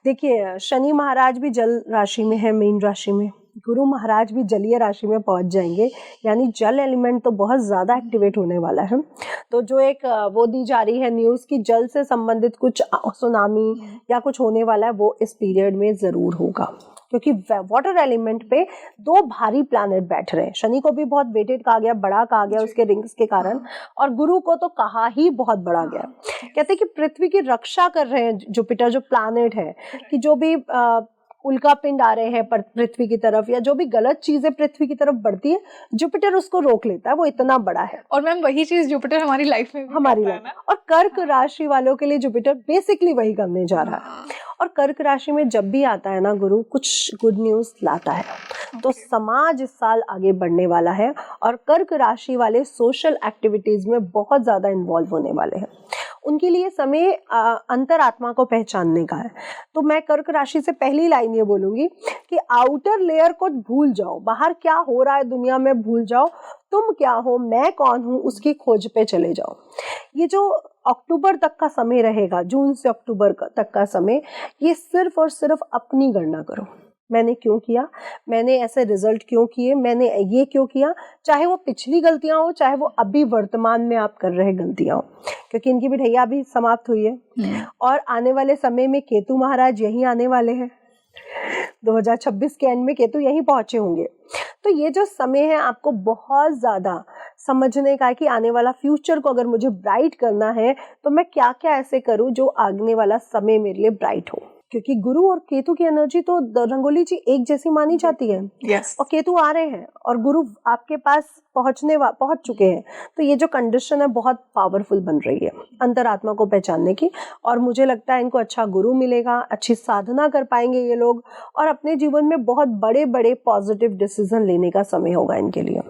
देखिए, शनि महाराज भी जल राशि में है, मीन राशि में। गुरु महाराज भी जलीय राशि में पहुंच जाएंगे, यानी जल एलिमेंट तो बहुत ज्यादा एक्टिवेट होने वाला है। तो जो एक वो दी जा रही है न्यूज की जल से संबंधित कुछ सुनामी या कुछ होने वाला है, वो इस पीरियड में जरूर होगा क्योंकि वाटर एलिमेंट पे दो भारी प्लैनेट बैठ रहे हैं। शनि को भी बहुत वेटेड कहा गया, बड़ा कहा गया उसके रिंग्स के कारण, और गुरु को तो कहा ही बहुत बड़ा गया। कहते हैं कि पृथ्वी की रक्षा कर रहे हैं जुपिटर जो प्लैनेट है, कि जो भी उल्का पिंड आ रहे हैं पृथ्वी की तरफ या जो भी गलत चीजें पृथ्वी की तरफ बढ़ती है, जुपिटर उसको रोक लेता है। वो इतना बड़ा है। और मैम वही चीज जुपिटर हमारी लाइफ में भी हमारी लाइफ, और कर्क राशि वालों के लिए जुपिटर बेसिकली वही करने जा रहा है। और कर्क राशि में जब भी आता है ना गुरु, कुछ गुड न्यूज लाता है। तो समाज इस साल आगे बढ़ने वाला है और कर्क राशि वाले सोशल एक्टिविटीज में बहुत ज्यादा इन्वॉल्व होने वाले हैं। उनके लिए समय अंतरात्मा को पहचानने का है। तो मैं कर्क राशि से पहली लाइन ये बोलूंगी कि आउटर लेयर को भूल जाओ, बाहर क्या हो रहा है दुनिया में भूल जाओ, तुम क्या हो, मैं कौन हूं, उसकी खोज पे चले जाओ। ये जो अक्टूबर तक का समय रहेगा, जून से अक्टूबर तक का समय, ये सिर्फ और सिर्फ अपनी गणना करो। मैंने क्यों किया, मैंने ऐसे रिजल्ट क्यों किए, मैंने ये क्यों किया, चाहे वो पिछली गलतियां हो, चाहे वो अभी वर्तमान में आप कर रहे गलतियां हो, क्योंकि इनकी भी ढैया भी समाप्त हुई है। और आने वाले समय में केतु महाराज यहीं आने वाले हैं। 2026 के एंड में केतु यहीं पहुंचे होंगे। तो ये जो समय है आपको बहुत ज्यादा समझने का है कि आने वाला फ्यूचर को अगर मुझे ब्राइट करना है तो मैं क्या क्या ऐसे करूं जो आने वाला समय मेरे लिए ब्राइट हो। क्योंकि गुरु और केतु की एनर्जी तो रंगोली जी एक जैसी मानी जाती है। और केतु आ रहे हैं और गुरु आपके पास पहुंच चुके हैं। तो ये जो कंडीशन है बहुत पावरफुल बन रही है अंतरात्मा को पहचानने की। और मुझे लगता है इनको अच्छा गुरु मिलेगा, अच्छी साधना कर पाएंगे ये लोग, और अपने जीवन में बहुत बड़े बड़े पॉजिटिव डिसीजन लेने का समय होगा इनके लिए।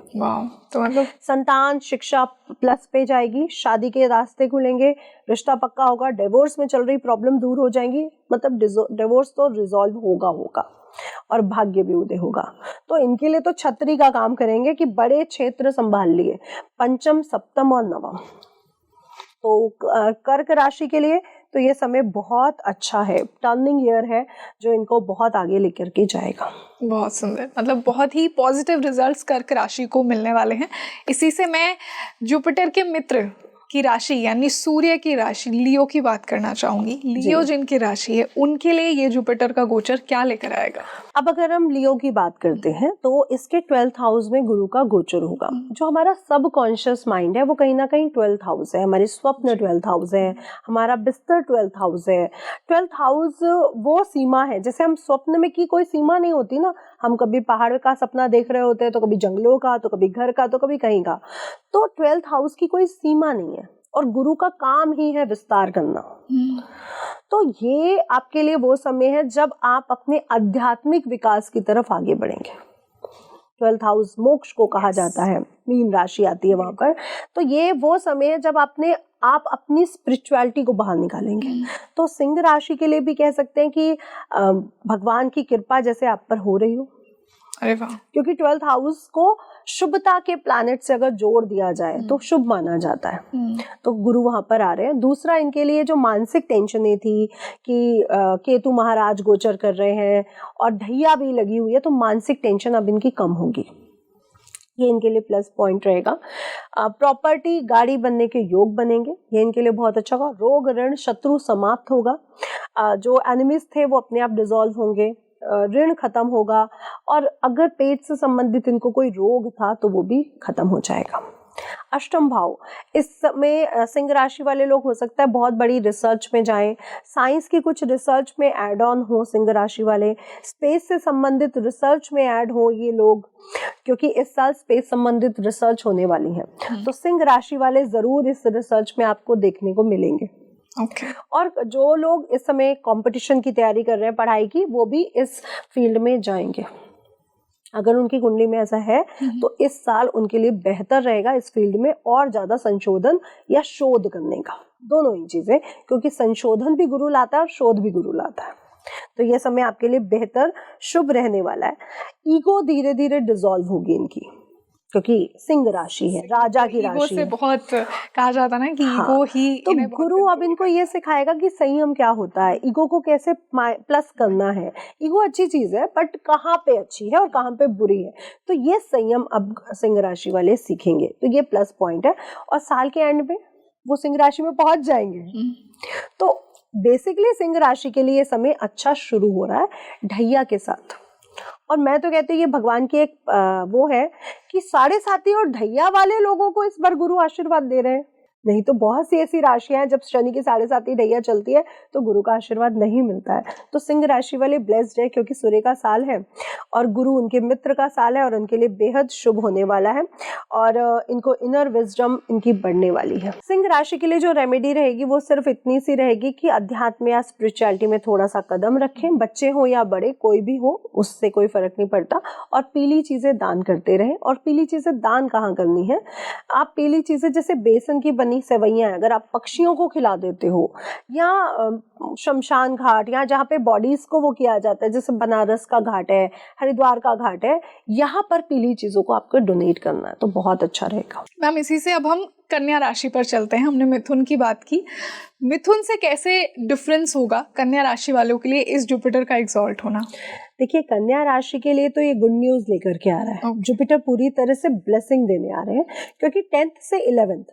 तो मतलब संतान शिक्षा प्लस पे जाएगी, शादी के रास्ते खुलेंगे, रिश्ता पक्का होगा, डिवोर्स में चल रही प्रॉब्लम दूर हो जाएंगी, मतलब डिवोर्स तो रिजॉल्व होगा और भाग्य भी उदय होगा। तो इनके लिए तो छतरी का काम करेंगे कि बड़े क्षेत्र संभाल लिए, पंचम सप्तम और नवम। तो कर्क राशि के लिए तो ये समय बहुत अच्छा है, टर्निंग ईयर है जो इनको बहुत आगे लेकर के जाएगा। बहुत सुंदर, मतलब बहुत ही पॉजिटिव रिजल्ट्स कर्क राशि को मिलने वाले हैं। इसी से मैं जुपिटर के मित्र की राशि यानी सूर्य की राशि लियो की बात करना चाहूंगी। लियो जिनकी राशि है उनके लिए ये जुपिटर का गोचर क्या लेकर आएगा? अब अगर हम लियो की बात करते हैं तो इसके 12th हाउस में गुरु का गोचर होगा। जो हमारा सबकॉन्शियस माइंड है वो कहीं ना कहीं 12th हाउस है, हमारे स्वप्न 12th हाउस है, हमारा बिस्तर 12th हाउस है। 12th हाउस वो सीमा है, जैसे हम स्वप्न में की कोई सीमा नहीं होती ना, हम कभी पहाड़ का सपना देख रहे होते हैं, तो कभी जंगलों का, तो कभी घर का, तो कभी कहीं का। तो 12th हाउस की कोई सीमा नहीं है और गुरु का काम ही है विस्तार करना। तो ये आपके लिए वो समय है जब आप अपने आध्यात्मिक विकास की तरफ आगे बढ़ेंगे। 12th हाउस मोक्ष को कहा जाता है, मीन राशि आती है वहां पर। तो ये वो समय है जब आप अपनी स्पिरिचुअलिटी को बाहर निकालेंगे। तो सिंह राशि के लिए भी कह सकते हैं कि भगवान की कृपा जैसे आप पर हो रही हो। अरे वाह। क्योंकि 12th हाउस को शुभता के प्लैनेट से अगर जोड़ दिया जाए तो शुभ माना जाता है। तो गुरु वहां पर आ रहे हैं। दूसरा, इनके लिए जो मानसिक टेंशनें थी कि केतु महाराज गोचर कर रहे हैं और ढैया भी लगी हुई है, तो मानसिक टेंशन अब इनकी कम होगी, ये इनके लिए प्लस पॉइंट रहेगा। प्रॉपर्टी गाड़ी बनने के योग बनेंगे, ये इनके लिए बहुत अच्छा होगा। रोग ऋण शत्रु समाप्त होगा, जो एनिमीज थे वो अपने आप डिसॉल्व होंगे, ऋण खत्म होगा, और अगर पेट से संबंधित इनको कोई रोग था तो वो भी खत्म हो जाएगा। अष्टम भाव, इस समय सिंह राशि वाले लोग हो सकता है बहुत बड़ी रिसर्च में जाएं, साइंस की कुछ रिसर्च में ऐड ऑन हो सिंह राशि वाले, स्पेस से संबंधित रिसर्च में ऐड हो ये लोग, क्योंकि इस साल स्पेस संबंधित रिसर्च होने वाली है। तो सिंह राशि वाले जरूर इस रिसर्च में आपको देखने को मिलेंगे। Okay. और जो लोग इस समय कंपटीशन की तैयारी कर रहे हैं पढ़ाई की, वो भी इस फील्ड में जाएंगे। अगर उनकी कुंडली में ऐसा है तो इस साल उनके लिए बेहतर रहेगा इस फील्ड में और ज्यादा संशोधन या शोध करने का, दोनों ही चीजें, क्योंकि संशोधन भी गुरु लाता है और शोध भी गुरु लाता है। तो ये समय आपके लिए बेहतर शुभ रहने वाला है। ईगो धीरे धीरे डिसॉल्व होगी इनकी, क्योंकि सिंह राशि है, राजा की राशि से है। बहुत कहा जाता ना कि ईगो ही तो गुरु अब इनको ये सिखाएगा कि संयम क्या होता है, ईगो को कैसे प्लस करना है। ईगो अच्छी चीज है, बट कहाँ पे अच्छी है और कहाँ पे बुरी है, तो ये संयम अब सिंह राशि वाले सीखेंगे। तो ये प्लस पॉइंट है। और साल के एंड में वो सिंह राशि में पहुंच जाएंगे। तो बेसिकली सिंह राशि के लिए समय अच्छा शुरू हो रहा है ढैया के साथ। और मैं तो कहती हूँ ये भगवान की एक वो है कि 7.5 और ढैया वाले लोगों को इस बार गुरु आशीर्वाद दे रहे हैं। नहीं तो बहुत सी ऐसी राशियां हैं जब शनि की 7.5 ढैया चलती है तो गुरु का आशीर्वाद नहीं मिलता है। तो सिंह राशि वाले ब्लेस्ड है, क्योंकि सूर्य का साल है और गुरु उनके मित्र का साल है और उनके लिए बेहद शुभ होने वाला है और इनको इनर विजडम इनकी बढ़ने वाली है। सिंह राशि के लिए जो रेमेडी रहेगी वो सिर्फ इतनी सी रहेगी कि अध्यात्म या स्पिरिचुअलिटी में थोड़ा सा कदम रखें, बच्चे हो या बड़े कोई भी हो उससे कोई फर्क नहीं पड़ता, और पीली चीजें दान करते रहें। और पीली चीजें दान कहाँ करनी है, आप पीली चीजें जैसे बेसन की बनी सेवइयां अगर आप पक्षियों को खिला देते हो, या शमशान घाट या जहाँ पे बॉडीज को वो किया जाता है, जैसे बनारस का घाट है, हरिद्वार का घाट है, यहाँ पर पीली चीजों को आपको डोनेट करना है, तो बहुत अच्छा रहेगा। मैम इसी से अब हम कन्या राशि पर चलते हैं। हमने मिथुन की बात की, मिथुन से कैसे डिफरेंस होगा कन्या राशि वालों के लिए इस जुपिटर का एग्जॉल्ट होना? देखिए, कन्या राशि के लिए तो ये गुड न्यूज लेकर के आ रहा है। जुपिटर पूरी तरह से ब्लेसिंग देने आ रहे हैं, क्योंकि 10th से 11th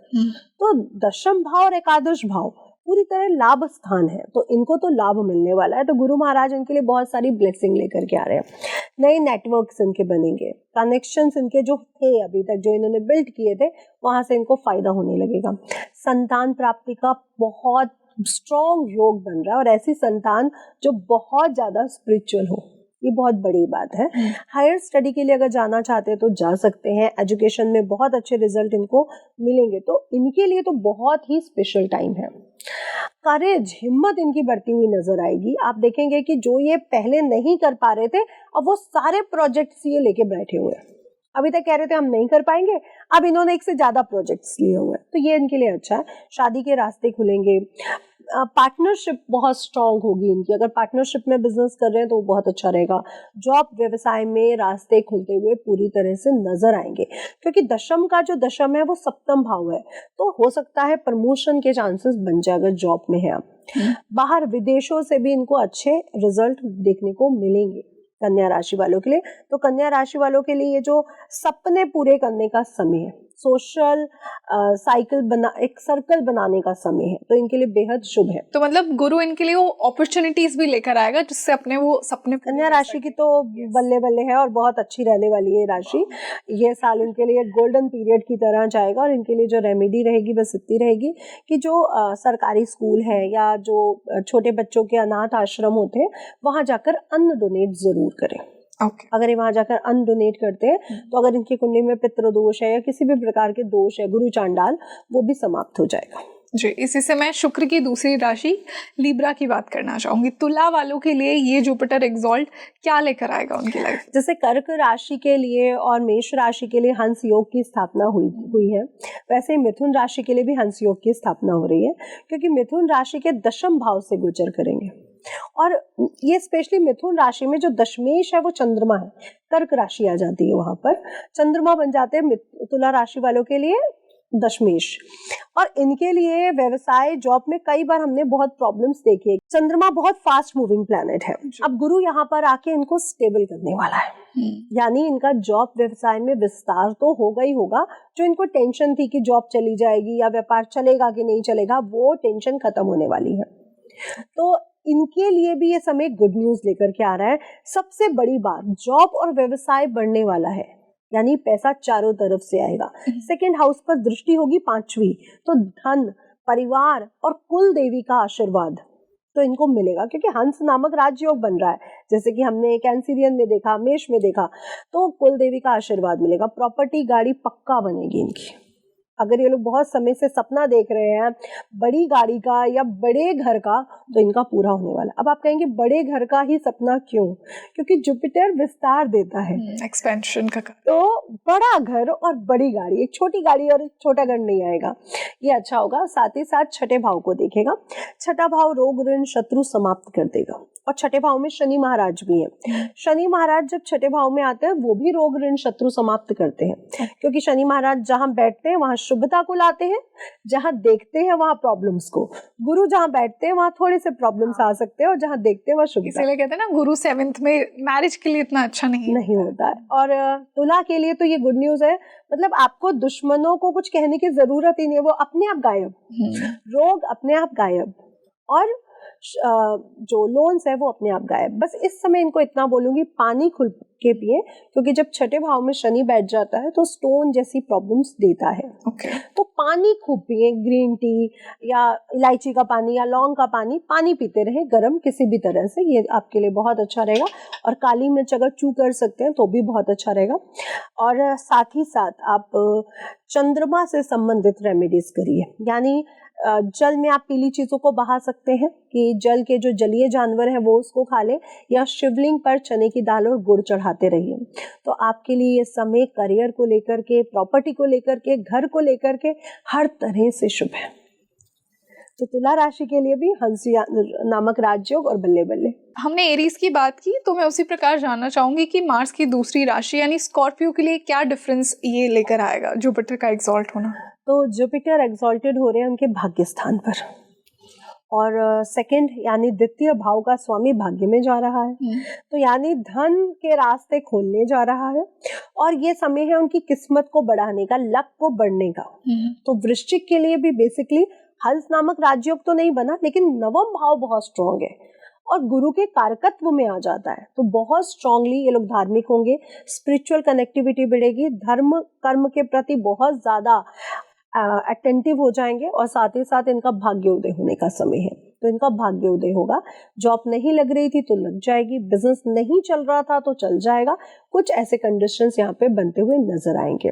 तो दशम भाव और एकादश भाव पूरी तरह लाभ स्थान है, तो इनको तो लाभ मिलने वाला है। तो गुरु महाराज इनके लिए बहुत सारी ब्लेसिंग लेकर के आ रहे हैं। नए नेटवर्क्स इनके बनेंगे, कनेक्शंस इनके जो थे अभी तक जो इन्होंने बिल्ड किए थे वहां से इनको फायदा होने लगेगा। संतान प्राप्ति का बहुत स्ट्रॉन्ग योग बन रहा है, और ऐसी संतान जो बहुत ज्यादा स्पिरिचुअल हो, ये बहुत बड़ी बात है। हायर स्टडी के लिए अगर जाना चाहते हैं तो जा सकते हैं, एजुकेशन में बहुत अच्छे रिजल्ट इनको मिलेंगे, तो इनके लिए तो बहुत ही स्पेशल टाइम है। करेज, हिम्मत इनकी बढ़ती हुई नजर आएगी। आप देखेंगे कि जो ये पहले नहीं कर पा रहे थे, अब वो सारे प्रोजेक्ट्स ये लेके बैठे हुए हैं। अभी तक कह रहे थे हम नहीं कर पाएंगे, अब इन्होंने एक से ज्यादा प्रोजेक्ट्स लिए हुए हैं, तो ये इनके लिए अच्छा है। शादी के रास्ते खुलेंगे, पार्टनरशिप बहुत स्ट्रांग होगी इनकी। अगर पार्टनरशिप में बिजनेस कर रहे हैं तो बहुत अच्छा रहेगा। जॉब व्यवसाय में रास्ते खुलते हुए पूरी तरह से नजर आएंगे, क्योंकि दशम का जो दशम है वो सप्तम भाव है, तो हो सकता है प्रमोशन के चांसेस बन जाए अगर जॉब में है आप। बाहर विदेशों से भी इनको अच्छे रिजल्ट देखने को मिलेंगे कन्या राशि वालों के लिए। तो कन्या राशि वालों के लिए ये जो सपने पूरे करने का समय है, सोशल साइकिल एक सर्कल बनाने का समय है, तो इनके लिए बेहद शुभ है। तो मतलब गुरु इनके लिए वो अपॉर्चुनिटीज भी लेकर आएगा जिससे अपने वो सपने। कन्या राशि की तो बल्ले बल्ले है और बहुत अच्छी रहने वाली है राशि। ये साल इनके लिए गोल्डन पीरियड की तरह जाएगा, और इनके लिए जो रेमेडी रहेगी बस इतनी रहेगी कि जो सरकारी स्कूल है या जो छोटे बच्चों के अनाथ आश्रम होते हैं वहां जाकर अन्न डोनेट जरूर करें। अगर ये वहां जाकर अन्न डोनेट करते हैं तो अगर इनकी कुंडली में पितृ दोष है या किसी भी प्रकार के दोष है, गुरु चांडाल, वो भी समाप्त हो जाएगा। जी, इसी से मैं शुक्र की दूसरी राशि लिब्रा की बात करना चाहूंगी। तुला वालों के लिए ये जुपिटर एक्सॉल्ट क्या लेकर आएगा उनकी लाइफ? जैसे कर्क राशि के लिए और मेष राशि के लिए हंस योग की स्थापना हुई है, वैसे मिथुन राशि के लिए भी हंस योग की स्थापना हो रही है, क्योंकि मिथुन राशि के दशम भाव से गोचर करेंगे। और ये स्पेशली मिथुन राशि में जो दशमेश है वो चंद्रमा है, कर्क राशि आ जाती है, वहां पर चंद्रमा बन जाते हैं तुला राशि वालों के लिए दशमेश। और इनके लिए व्यवसाय जॉब में कई बार हमने बहुत प्रॉब्लम्स देखी है। चंद्रमा बहुत फास्ट मूविंग प्लैनेट है, अब गुरु यहाँ पर आके इनको स्टेबल करने वाला है, यानी इनका जॉब व्यवसाय में विस्तार तो होगा ही होगा। जो इनको टेंशन थी कि जॉब चली जाएगी या व्यापार चलेगा कि नहीं चलेगा, वो टेंशन खत्म होने वाली है। तो इनके लिए भी ये समय गुड न्यूज लेकर के आ रहा है। सबसे बड़ी बात, जॉब और व्यवसाय बढ़ने वाला है, यानी पैसा चारों तरफ से आएगा। सेकंड हाउस पर दृष्टि होगी 5वीं, तो धन, परिवार और कुल देवी का आशीर्वाद तो इनको मिलेगा, क्योंकि हंस नामक राजयोग बन रहा है, जैसे कि हमने कैंसिरियन में देखा, मेष में देखा, तो कुल देवी का आशीर्वाद मिलेगा। प्रॉपर्टी गाड़ी पक्का बनेगी इनकी। अगर ये लोग बहुत समय से सपना देख रहे हैं बड़ी गाड़ी का या बड़े घर का, तो इनका पूरा होने वाला। अब आप कहेंगे बड़े घर का ही सपना क्यों? क्योंकि जुपिटर विस्तार देता है, एक्सपेंशन का। तो बड़ा घर और बड़ी गाड़ी, एक छोटी गाड़ी और एक छोटा घर नहीं आएगा, ये अच्छा होगा। साथ ही साथ छठे भाव को देखेगा। छठा भाव रोग ऋण शत्रु समाप्त कर देगा, और छठे भाव में शनि महाराज भी है। शनि महाराज जब छठे भाव में आते हैं वो भी रोग ऋण शत्रु समाप्त करते हैं, क्योंकि शनि महाराज जहां बैठते हैं वहां शुभता को लाते हैं, जहां देखते हैं वहां प्रॉब्लम्स को। गुरु जहां बैठते हैं वहां थोड़े से प्रॉब्लम्स आ सकते हैं, और जहां देखते हैं वहां शुभता। इसीलिए कहते हैं ना, गुरु 7th में मैरिज के लिए इतना अच्छा नहीं होता है। और तुला के लिए तो ये गुड न्यूज है, मतलब आपको दुश्मनों को कुछ कहने की जरूरत ही नहीं है, वो अपने आप गायब, रोग अपने आप गायब, और जो लोन्स है वो अपने आप गायब। बस इस समय इनको इतना बोलूंगी, पानी खुल के पिए, क्योंकि जब छठे भाव में शनि बैठ जाता है तो स्टोन जैसी प्रॉब्लम्स देता है। तो पानी खूब पिए, ग्रीन टी या इलायची का पानी या लौंग का पानी पीते रहे, गर्म किसी भी तरह से, ये आपके लिए बहुत अच्छा रहेगा। और काली मिर्च अगर चू कर सकते हैं तो भी बहुत अच्छा रहेगा। और साथ ही साथ आप चंद्रमा से संबंधित रेमेडीज करिए, यानी जल में आप पीली चीजों को बहा सकते हैं, कि जल के जो जलीय जानवर हैं वो उसको खा ले, या शिवलिंग पर चने की दाल और गुड़ चढ़ाते रहिए। तो आपके लिए ये समय करियर को लेकर के, प्रॉपर्टी को लेकर के, घर को लेकर के हर तरह से शुभ है। तो तुला राशि के लिए भी हंसी नामक राजयोग और बल्ले बल्ले। हमने एरीज की बात की, तो मैं उसी प्रकार जानना चाहूंगी कि मार्स की दूसरी राशि यानी स्कॉर्पियो के लिए क्या डिफरेंस ये लेकर आएगा जुपिटर का एक्सॉल्ट होना? तो जुपिटर एक्सॉल्टेड हो रहे हैं उनके भाग्य स्थान पर, और सेकंड यानी द्वितीय भाव का स्वामी भाग्य में जा रहा है, तो यानी धन के रास्ते खोलने जा रहा है। और ये समय है उनकी किस्मत को बढ़ाने का, लक को बढ़ने का। तो वृश्चिक के लिए भी बेसिकली हंस नामक राजयोग तो नहीं बना, लेकिन नवम भाव बहुत स्ट्रॉन्ग है और गुरु के कारकत्व में आ जाता है, तो बहुत स्ट्रांगली ये लोग धार्मिक होंगे, स्पिरिचुअल कनेक्टिविटी बढ़ेगी, धर्म कर्म के प्रति बहुत ज्यादा अटेंटिव हो जाएंगे। और साथ ही साथ इनका भाग्योदय होने का समय है, तो इनका भाग्योदय होगा। जॉब नहीं लग रही थी तो लग जाएगी, बिजनेस नहीं चल रहा था तो चल जाएगा, कुछ ऐसे कंडीशंस यहाँ पे बनते हुए नजर आएंगे।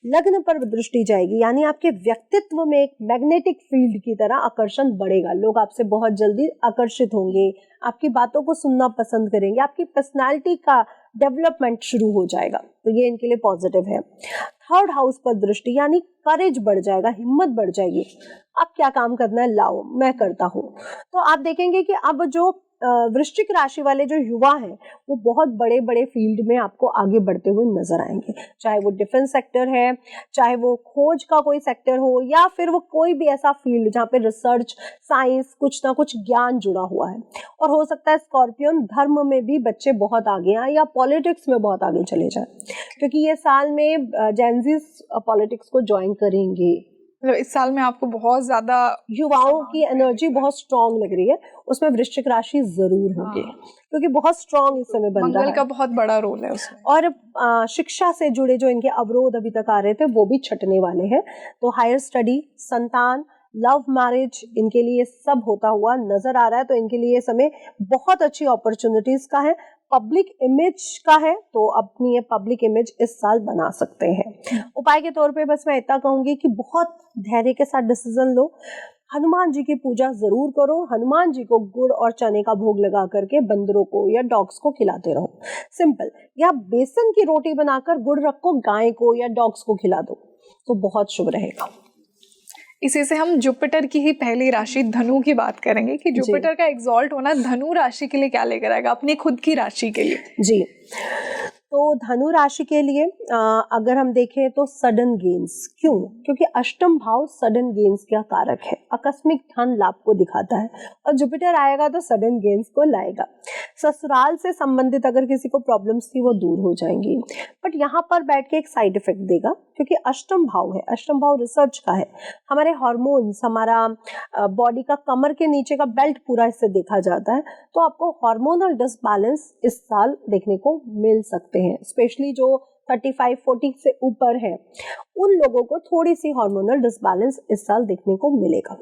लग्न पर दृष्टि जाएगी, यानी आपके व्यक्तित्व में एक मैग्नेटिक फील्ड की तरह आकर्षण बढ़ेगा, लोग आपसे बहुत जल्दी आकर्षित होंगे, आपकी बातों को सुनना पसंद करेंगे, आपकी पर्सनालिटी का डेवलपमेंट शुरू हो जाएगा, तो ये इनके लिए पॉजिटिव है। थर्ड हाउस पर दृष्टि, यानी करेज बढ़ जाएगा, हिम्मत बढ़ जाएगी, अब क्या काम करना है, लाओ मैं करता हूँ। तो आप देखेंगे कि अब जो वृश्चिक राशि वाले जो युवा हैं वो बहुत बड़े बड़े फील्ड में आपको आगे बढ़ते हुए नजर आएंगे, चाहे वो डिफेंस सेक्टर है, चाहे वो खोज का कोई सेक्टर हो, या फिर वो कोई भी ऐसा फील्ड जहाँ पे रिसर्च, साइंस, कुछ ना कुछ ज्ञान जुड़ा हुआ है। और हो सकता है स्कॉर्पियन धर्म में भी बच्चे बहुत आगे आए या पॉलिटिक्स में बहुत आगे चले जाए, क्योंकि ये साल में जेनजीज पॉलिटिक्स को ज्वाइन करेंगे। इस साल में आपको बहुत ज्यादा युवाओं की एनर्जी बहुत स्ट्रांग लग रही है, उसमें वृश्चिक राशि जरूर होगी, क्योंकि बहुत स्ट्रांग इस समय बन रहा है, मंगल का बहुत बड़ा रोल है उसमें। और शिक्षा से जुड़े जो इनके अवरोध अभी तक आ रहे थे वो भी छटने वाले हैं। तो हायर स्टडी, संतान, लव मैरिज, इनके लिए सब होता हुआ नजर आ रहा है, तो इनके लिए समय बहुत अच्छी अपॉर्चुनिटीज का है। पब्लिक इमेज का है तो अपनी ये पब्लिक इमेज इस साल बना सकते हैं। उपाय के तौर पे बस मैं इतना कहूंगी कि बहुत धैर्य के साथ डिसीजन लो। हनुमान जी की पूजा जरूर करो। हनुमान जी को गुड़ और चने का भोग लगा करके बंदरों को या डॉग्स को खिलाते रहो, सिंपल। या बेसन की रोटी बनाकर गुड़ रखो, गाय को या डॉग्स को खिला दो, तो बहुत शुभ रहेगा। इसी से हम जुपिटर की ही पहली राशि धनु की बात करेंगे कि जुपिटर का एग्जॉल्ट होना धनु राशि के लिए क्या लेकर आएगा, अपनी खुद की राशि के लिए। जी, तो धनु राशि के लिए अगर हम देखें तो सडन गेन्स, क्यों? क्योंकि अष्टम भाव सडन गेन्स का कारक है, आकस्मिक धन लाभ को दिखाता है, और जुपिटर आएगा तो सडन गेन्स को लाएगा। ससुराल से संबंधित अगर किसी को प्रॉब्लम्स थी वो दूर हो जाएंगी, बट यहाँ पर बैठ के एक साइड इफेक्ट देगा, क्योंकि अष्टम भाव है, अष्टम भाव रिसर्च का है, हमारे हार्मोन्स, हमारा बॉडी का कमर के नीचे का बेल्ट पूरा इससे देखा जाता है। तो आपको हार्मोनल डिसबैलेंस इस साल देखने को मिल सकते हैं, स्पेशली जो 35-40 से ऊपर है उन लोगों को थोड़ी सी हार्मोनल डिसबैलेंस इस साल देखने को मिलेगा।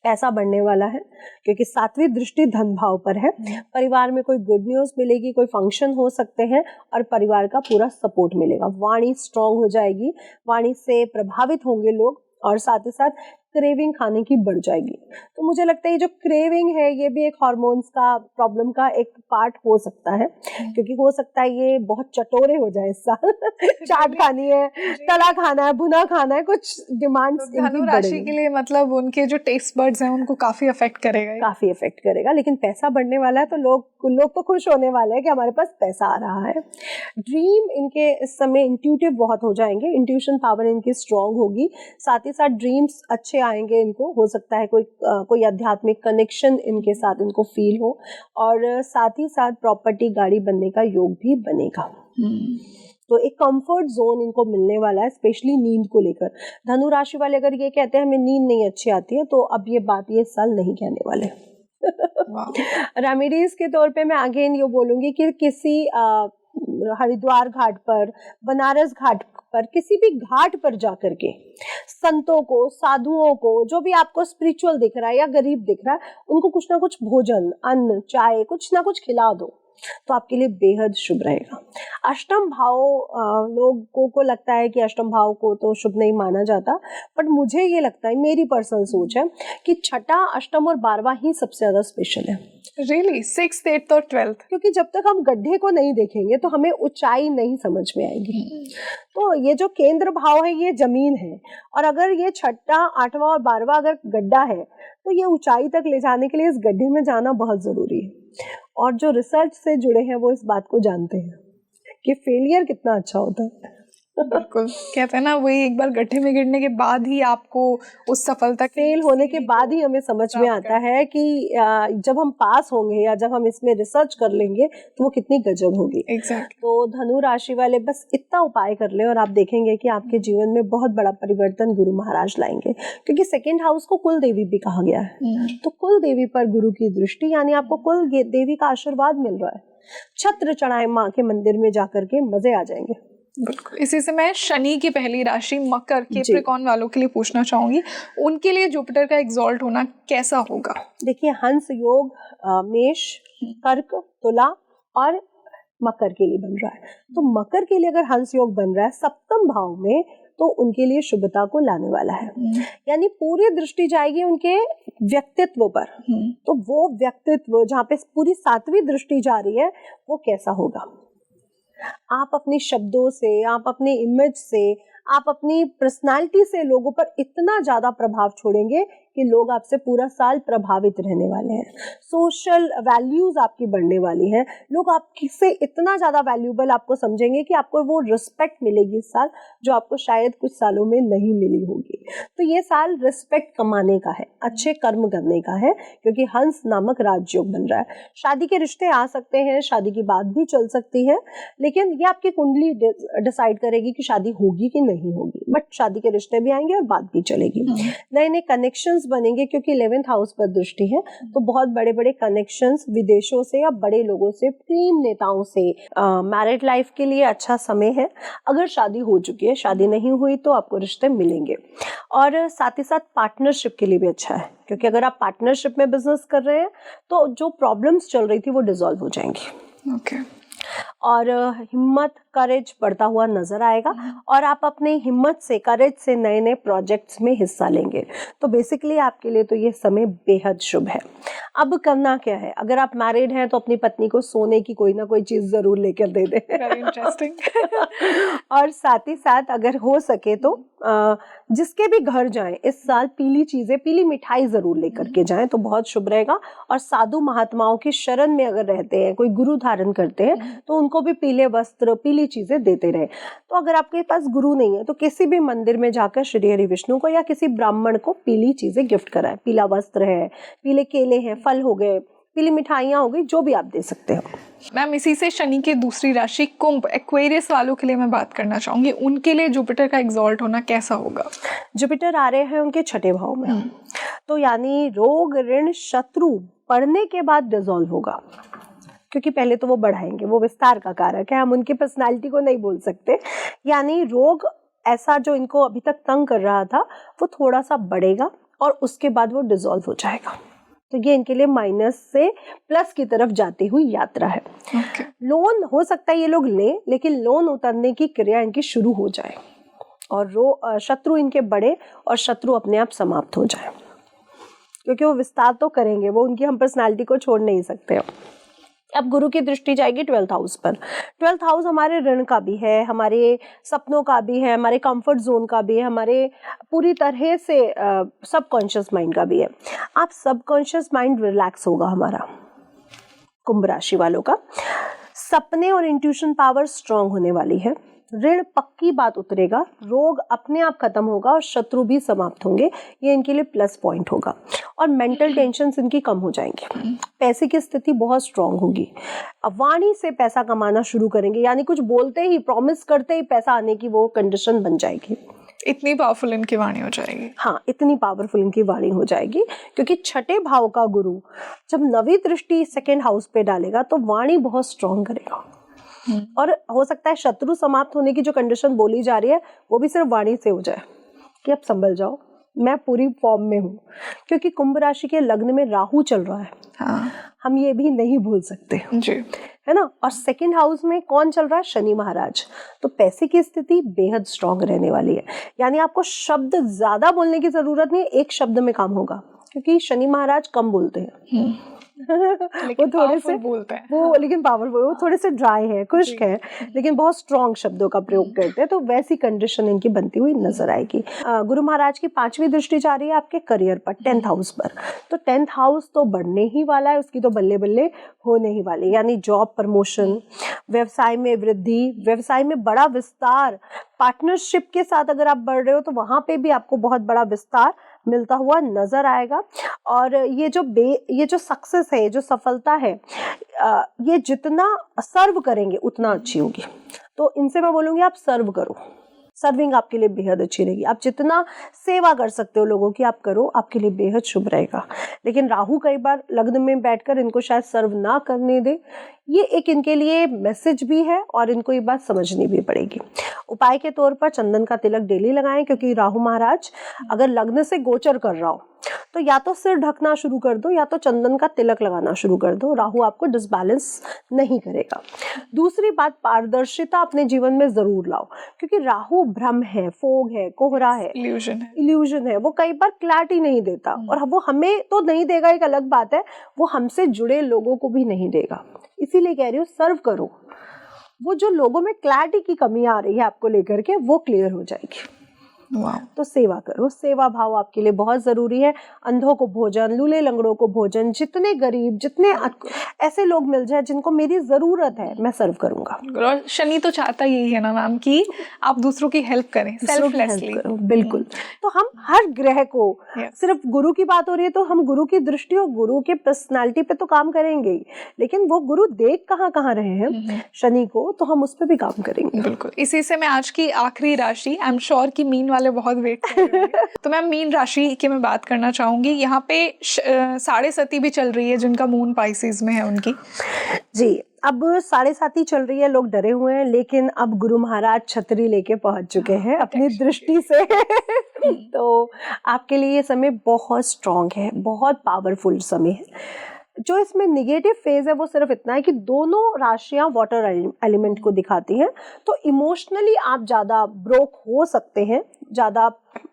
पैसा बढ़ने वाला है क्योंकि 7वीं दृष्टि धन भाव पर है। परिवार में कोई गुड न्यूज मिलेगी, कोई फंक्शन हो सकते हैं और परिवार का पूरा सपोर्ट मिलेगा। वाणी स्ट्रांग हो जाएगी, वाणी से प्रभावित होंगे लोग, और साथ ही साथ क्रेविंग खाने की बढ़ जाएगी। तो मुझे लगता है ये जो क्रेविंग है ये भी एक हार्मोन्स का प्रॉब्लम का एक पार्ट हो सकता है, क्योंकि हो सकता है ये बहुत चटोरे हो जाए इस साल। चाट खानी है, तला खाना है, भुना खाना है, कुछ डिमांड्स तो धनु राशि के लिए मतलब उनके जो टेस्ट बर्ड्स हैं उनको काफी अफेक्ट करेगा, काफी अफेक्ट करेगा। लेकिन पैसा बढ़ने वाला है तो लोग तो खुश होने वाले हैं कि हमारे पास पैसा आ रहा है। ड्रीम इनके इस समय इंट्यूटिव बहुत हो जाएंगे, इंट्यूशन पावर इनकी स्ट्रांग होगी, साथ ही साथ ड्रीम्स अच्छे आएंगे इनको। हो सकता है कोई आध्यात्मिक कनेक्शन इनके साथ इनको फील हो, और साथ ही साथ प्रॉपर्टी गाड़ी बनने का योग भी बनेगा। तो एक कंफर्ट जोन इनको मिलने वाला है, स्पेशली नींद को लेकर। धनु राशि वाले अगर ये कहते हैं हमें नींद नहीं अच्छी आती है, तो अब ये बात ये साल नहीं कहने वाले। रेमेडीज के तौर पे मैं अगेन ये बोलूंगी कि किसी हरिद्वार घाट पर, बनारस घाट पर, किसी भी घाट पर जाकर के संतों को, साधुओं को, जो भी आपको स्पिरिचुअल दिख रहा है या गरीब दिख रहा है, उनको कुछ ना कुछ भोजन, अन्न, चाय, कुछ ना कुछ खिला दो, तो आपके लिए बेहद शुभ रहेगा। अष्टम भाव, लोगों को लगता है कि अष्टम भाव को तो शुभ नहीं माना जाता, बट मुझे ये लगता है, मेरी पर्सनल सोच है कि छठा, अष्टम और 12वां ही सबसे ज्यादा स्पेशल है। Really? 6th, 8th और 12th? क्योंकि जब तक हम गड्ढे को नहीं देखेंगे तो हमें ऊंचाई नहीं समझ में आएगी। तो ये जो केंद्र भाव है ये जमीन है, और अगर ये छठा, 8वां और 12वां अगर गड्ढा है तो ये ऊंचाई तक ले जाने के लिए इस गड्ढे में जाना बहुत जरूरी है। और जो रिसर्च से जुड़े हैं वो इस बात को जानते हैं कि फेलियर कितना अच्छा होता है। बिल्कुल, कहते हैं ना, वही एक बार गड्ढे में गिरने के बाद ही आपको उस सफलता, फेल होने के बाद ही हमें समझ में आता है कि जब हम पास होंगे या जब हम इसमें रिसर्च कर लेंगे तो वो कितनी गजब होगी। Exactly. तो धनु राशि वाले बस इतना उपाय कर ले और आप देखेंगे कि आपके जीवन में बहुत बड़ा परिवर्तन गुरु महाराज लाएंगे, क्योंकि सेकेंड हाउस को कुल देवी भी कहा गया है। तो कुल देवी पर गुरु की दृष्टि, यानी आपको कुल देवी का आशीर्वाद मिल रहा है। छत्र चढ़ाए माँ के मंदिर में जाकर के मजे आ जाएंगे। बिल्कुल। इसी से मैं शनि की पहली राशि मकर, कैप्रिकॉर्न वालों के लिए पूछना चाहूंगी, उनके लिए जुपिटर का एग्जॉल्ट होना कैसा होगा? देखिए, हंस योग मेष, कर्क, तुला और मकर के लिए बन रहा है। तो मकर के लिए अगर हंस योग बन रहा है सप्तम भाव में, तो उनके लिए शुभता को लाने वाला है। यानी पूरी दृष्टि जाएगी उनके व्यक्तित्व पर। तो वो व्यक्तित्व जहाँ पे पूरी 7वीं दृष्टि जा रही है वो कैसा होगा? आप अपने शब्दों से, आप अपने इमेज से, आप अपनी पर्सनालिटी से लोगों पर इतना ज्यादा प्रभाव छोड़ेंगे कि लोग आपसे पूरा साल प्रभावित रहने वाले हैं। सोशल वैल्यूज आपकी बढ़ने वाली हैं। लोग आपसे इतना ज्यादा वैल्यूबल आपको समझेंगे कि आपको वो रिस्पेक्ट मिलेगी इस साल, जो आपको शायद कुछ सालों में नहीं मिली होगी। तो ये साल रिस्पेक्ट कमाने का है, अच्छे कर्म करने का है, क्योंकि हंस नामक राजयोग बन रहा है। शादी के रिश्ते आ सकते हैं, शादी की बात भी चल सकती है, लेकिन ये आपकी कुंडली डिसाइड करेगी कि शादी होगी कि नहीं होगी। बट शादी के रिश्ते भी आएंगे और बात भी चलेगी। नए नए कनेक्शंस बनेंगे, क्योंकि 11th हाउस पर दृष्टि है। तो बहुत बड़े बड़े कनेक्शंस विदेशों से या बड़े लोगों से, टीम नेताओं से। मैरिड लाइफ के लिए अच्छा समय है। अगर शादी हो चुकी है, शादी नहीं हुई तो आपको रिश्ते मिलेंगे। और साथ ही साथ पार्टनरशिप के लिए भी अच्छा है, क्योंकि अगर आप पार्टनरशिप में बिजनेस कर रहे हैं तो जो प्रॉब्लम्स चल रही थी वो डिसॉल्व हो जाएंगी। ओके। और हिम्मत, करेज बढ़ता हुआ नजर आएगा और आप अपने हिम्मत से, करेज से नए नए प्रोजेक्ट्स में हिस्सा लेंगे। तो बेसिकली आपके लिए तो ये समय बेहद शुभ है। अब करना क्या है, अगर आप मैरिड हैं तो अपनी पत्नी को सोने की कोई ना कोई चीज जरूर लेकर दे दें। Very interesting. और साथ ही साथ अगर हो सके तो जिसके भी घर जाएं इस साल पीली चीजें, पीली मिठाई जरूर लेकर के जाएं तो बहुत शुभ रहेगा। और साधु महात्माओं की शरण में अगर रहते हैं, कोई गुरु धारण करते हैं तो उनको भी पीले वस्त्र, पीली चीजें देते रहे। तो अगर आपके पास गुरु नहीं है तो किसी भी मंदिर में जाकर श्री हरि विष्णु को या किसी ब्राह्मण को पीली चीजें गिफ्ट कराएं। पीला वस्त्र है, पीले केले हैं, फल हो गए, पीली मिठाइयाँ हो गई, जो भी आप दे सकते हो। मैम इसी से शनि की दूसरी राशि कुंभ, एक्वेरियस वालों के लिए मैं बात करना चाहूंगी, उनके लिए जुपिटर का एग्जॉल्ट होना कैसा होगा? जुपिटर आ रहे हैं उनके छठे भाव में, तो यानी रोग, ऋण, शत्रु पढ़ने के बाद डिसॉल्व होगा, क्योंकि पहले तो वो बढ़ाएंगे, वो विस्तार का कारक है, हम उनकी पर्सनालिटी को नहीं बोल सकते। यानी रोग ऐसा जो इनको अभी तक तंग कर रहा था वो थोड़ा सा बढ़ेगा और उसके बाद वो डिसॉल्व हो जाएगा। तो ये इनके लिए माइनस से प्लस की तरफ जाती हुई यात्रा है। लोन हो सकता है ये लोग लें, लेकिन लोन उतारने की क्रिया इनकी शुरू हो जाए और शत्रु इनके बढ़े और शत्रु अपने आप समाप्त हो जाए, क्योंकि वो विस्तार तो करेंगे, वो उनकी हम पर्सनालिटी को छोड़ नहीं सकते। अब गुरु की दृष्टि जाएगी 12th हाउस पर। 12th हाउस हमारे ऋण का भी है, हमारे सपनों का भी है, हमारे कंफर्ट जोन का भी है, हमारे पूरी तरह से सबकॉन्शियस माइंड का भी है। आप सबकॉन्शियस माइंड रिलैक्स होगा हमारा, कुंभ राशि वालों का। सपने और इंट्यूशन पावर स्ट्रांग होने वाली है। ऋण पक्की बात उतरेगा, रोग अपने आप खत्म होगा और शत्रु भी समाप्त होंगे, ये इनके लिए प्लस पॉइंट होगा। और मेंटल टेंशन इनकी कम हो जाएंगे। पैसे की स्थिति बहुत स्ट्रांग होगी। वाणी से पैसा कमाना शुरू करेंगे, यानी कुछ बोलते ही, प्रॉमिस करते ही पैसा आने की वो कंडीशन बन जाएगी। इतनी पावरफुल इनकी वाणी हो जाएगी। हाँ, इतनी पावरफुल इनकी वाणी हो जाएगी, क्योंकि छठे भाव का गुरु जब नवी दृष्टि सेकेंड हाउस पे डालेगा तो वाणी बहुत स्ट्रांग करेगा। और हो सकता है शत्रु समाप्त होने की जो कंडीशन बोली जा रही है वो भी सिर्फ वाणी से हो जाए कि अब संभल जाओ, मैं पूरी फॉर्म में हूँ। क्योंकि कुंभ राशि के लग्न में राहु चल रहा है। हाँ। हम ये भी नहीं भूल सकते जी, है ना। और सेकंड हाउस में कौन चल रहा है? शनि महाराज। तो पैसे की स्थिति बेहद स्ट्रांग रहने वाली है। यानी आपको शब्द ज्यादा बोलने की जरूरत नहीं, एक शब्द में काम होगा, क्योंकि शनि महाराज कम बोलते हैं। वो थोड़े से बोलते हैं, वो लेकिन पावरफुल, वो थोड़े से ड्राई है, खुश्क है, लेकिन बहुत स्ट्रॉन्ग शब्दों का प्रयोग करते हैं। तो वैसी कंडीशन इनकी बनती हुई नजर आएगी। गुरु महाराज की 5वीं दृष्टि जा रही है आपके करियर पर, 10th हाउस पर। तो 10th हाउस तो बढ़ने ही वाला है, उसकी तो बल्ले बल्ले होने ही वाली। यानी जॉब प्रमोशन, व्यवसाय में वृद्धि, व्यवसाय में बड़ा विस्तार, पार्टनरशिप के साथ अगर आप बढ़ रहे हो तो वहां पे भी आपको बहुत बड़ा विस्तार मिलता हुआ नजर आएगा। और ये जो सक्सेस है, जो सफलता है, ये जितना सर्व करेंगे उतना अच्छी होगी। तो इनसे मैं बोलूंगी आप सर्व करो, सर्विंग आपके लिए बेहद अच्छी रहेगी। आप जितना सेवा कर सकते हो लोगों की आप करो, आपके लिए बेहद शुभ रहेगा। लेकिन राहु कई बार लग्न में बैठकर इनको शायद सर्व ना करने दे, ये एक इनके लिए मैसेज भी है और इनको ये बात समझनी भी पड़ेगी। उपाय के तौर पर चंदन का तिलक डेली लगाएं, क्योंकि राहु महाराज अगर लग्न से गोचर कर रहा हो तो या तो सिर ढकना शुरू कर दो या तो चंदन का तिलक लगाना शुरू कर दो। राहु आपको डिसबैलेंस नहीं करेगा। दूसरी बात, पारदर्शिता अपने जीवन में जरूर लाओ, क्योंकि राहु भ्रम है, फोग है, कोहरा है, इल्यूजन है। वो कई बार क्लैरिटी नहीं देता, और वो हमें तो नहीं देगा, एक अलग बात है, वो हमसे जुड़े लोगों को भी नहीं देगा। इसीलिए कह रही हूँ सर्व करो, वो जो लोगों में क्लैरिटी की कमी आ रही है आपको लेकर के, वो क्लियर हो जाएगी। तो सेवा करो, सेवा भाव आपके लिए बहुत जरूरी है। अंधों को भोजन, लूले लंगड़ों को भोजन, जितने गरीब, जितने ऐसे लोग मिल जाए जिनको मेरी जरूरत है, मैं सर्व करूंगा। और शनि तो चाहता यही है ना मैम कि आप दूसरों की हेल्प करें, सेल्फलेसली। बिल्कुल। तो हम हर ग्रह को, सिर्फ गुरु की बात हो रही है तो हम गुरु की दृष्टि और गुरु के पर्सनालिटी पे तो काम करेंगे ही, लेकिन वो गुरु देख कहाँ रहे हैं शनि को, तो हम उस पर भी काम करेंगे। बिल्कुल। इसी से मैं आज की आखिरी राशि, आई एम श्योर की मीन वाले बहुत वेट कर रहे हैं, तो मैम मीन राशि की मैं बात करना चाहूंगी। यहाँ पे साढ़े सती भी चल रही है, जिनका मून पाइसेस में है उनकी। जी, अब साढ़े साती चल रही है, लोग डरे हुए हैं, लेकिन अब गुरु महाराज छतरी लेके पहुंच चुके हैं अपनी दृष्टि से। तो आपके लिए ये समय बहुत स्ट्रांग है, बहुत पावरफुल समय है। जो इसमें निगेटिव फेज है वो सिर्फ इतना है कि दोनों राशियां वाटर एलिमेंट को दिखाती हैं, तो इमोशनली आप ज़्यादा ब्रोक हो सकते हैं, ज़्यादा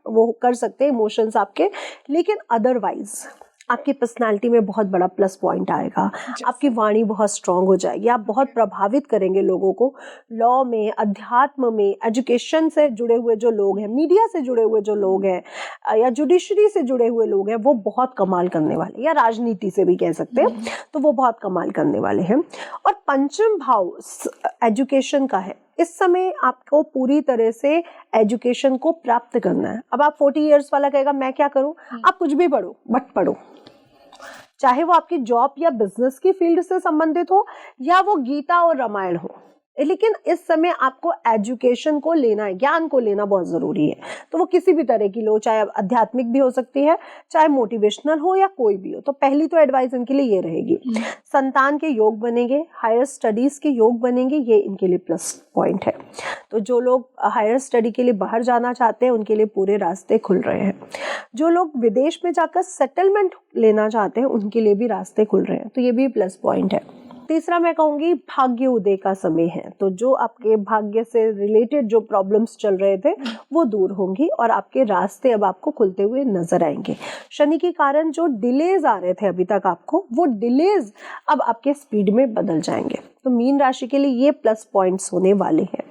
वो कर सकते हैं इमोशंस आपके, लेकिन अदरवाइज आपकी पर्सनालिटी में बहुत बड़ा प्लस पॉइंट आएगा। आपकी वाणी बहुत स्ट्रांग हो जाएगी, आप बहुत प्रभावित करेंगे लोगों को। लॉ में, अध्यात्म में, एजुकेशन से जुड़े हुए जो लोग हैं, मीडिया से जुड़े हुए जो लोग हैं, या जुडिशरी से जुड़े हुए लोग हैं, वो बहुत कमाल करने वाले, या राजनीति से भी कह सकते हैं, तो वो बहुत कमाल करने वाले हैं। और पंचम भाव एजुकेशन का है। इस समय आपको पूरी तरह से एजुकेशन को प्राप्त करना है। अब आप 40 इयर्स वाला कहेगा मैं क्या करूं, आप कुछ भी पढ़ो, बट पढ़ो, चाहे वो आपकी जॉब या बिजनेस की फील्ड से संबंधित हो या वो गीता और रामायण हो, लेकिन इस समय आपको एजुकेशन को लेना है, ज्ञान को लेना बहुत जरूरी है। तो वो किसी भी तरह की लो, चाहे आध्यात्मिक भी हो सकती है, चाहे मोटिवेशनल हो या कोई भी हो। तो पहली तो एडवाइस इनके लिए ये रहेगी। संतान के योग बनेंगे, हायर स्टडीज के योग बनेंगे, ये इनके लिए प्लस पॉइंट है। तो जो लोग हायर स्टडी के लिए बाहर जाना चाहते हैं उनके लिए पूरे रास्ते खुल रहे हैं। जो लोग विदेश में जाकर सेटलमेंट लेना चाहते हैं उनके लिए भी रास्ते खुल रहे हैं, तो ये भी प्लस पॉइंट है। तीसरा मैं कहूँगी भाग्य उदय का समय है। तो जो आपके भाग्य से रिलेटेड जो प्रॉब्लम्स चल रहे थे वो दूर होंगी और आपके रास्ते अब आपको खुलते हुए नजर आएंगे। शनि के कारण जो डिलेज आ रहे थे अभी तक आपको, वो डिलेज अब आपके स्पीड में बदल जाएंगे। तो मीन राशि के लिए ये प्लस पॉइंट्स होने वाले हैं।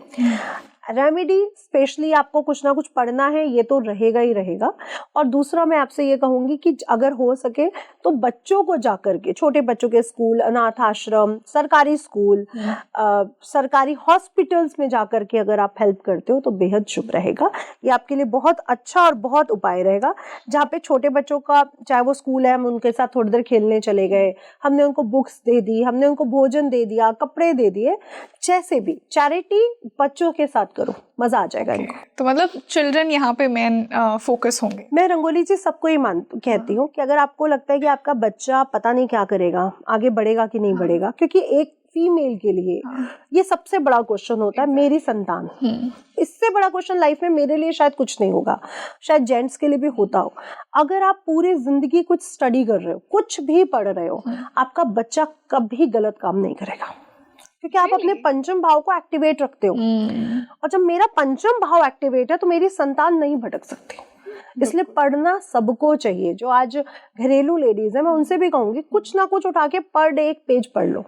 रेमेडी स्पेशली आपको कुछ ना कुछ पढ़ना है, ये तो रहेगा ही रहेगा। और दूसरा मैं आपसे ये कहूँगी कि अगर हो सके तो बच्चों को जाकर के, छोटे बच्चों के स्कूल, अनाथ आश्रम, सरकारी स्कूल, सरकारी हॉस्पिटल्स में जाकर के अगर आप हेल्प करते हो तो बेहद शुभ रहेगा। ये आपके लिए बहुत अच्छा और बहुत उपाय रहेगा। जहाँ पे छोटे बच्चों का, चाहे वो स्कूल है, हम उनके साथ थोड़ी देर खेलने चले गए, हमने उनको बुक्स दे दी, हमने उनको भोजन दे दिया, कपड़े दे दिए, जैसे भी चैरिटी बच्चों के साथ करो, मजा आ जाएगा इनको। तो मतलब चिल्ड्रन यहाँ पे मेन फोकस होंगे। मैं रंगोली जी सबको ही कहती हूँ कि अगर आपको लगता है कि आपका बच्चा पता नहीं क्या करेगा, आगे बढ़ेगा कि नहीं बढ़ेगा, क्योंकि एक फीमेल के लिए ये सबसे बड़ा क्वेश्चन होता है, मेरी संतान। इससे बड़ा क्वेश्चन लाइफ में मेरे लिए शायद कुछ नहीं होगा, शायद जेंट्स के लिए भी होता हो। अगर आप पूरी जिंदगी कुछ स्टडी कर रहे हो, कुछ भी पढ़ रहे हो, आपका बच्चा कभी गलत काम नहीं करेगा, क्योंकि आप अपने पंचम भाव को एक्टिवेट रखते हो। और जब मेरा पंचम भाव एक्टिवेट है तो मेरी संतान नहीं भटक सकती। इसलिए पढ़ना सबको चाहिए। जो आज घरेलू लेडीज है, मैं उनसे भी कहूंगी कुछ ना कुछ उठा के पर डे एक पेज पढ़ लो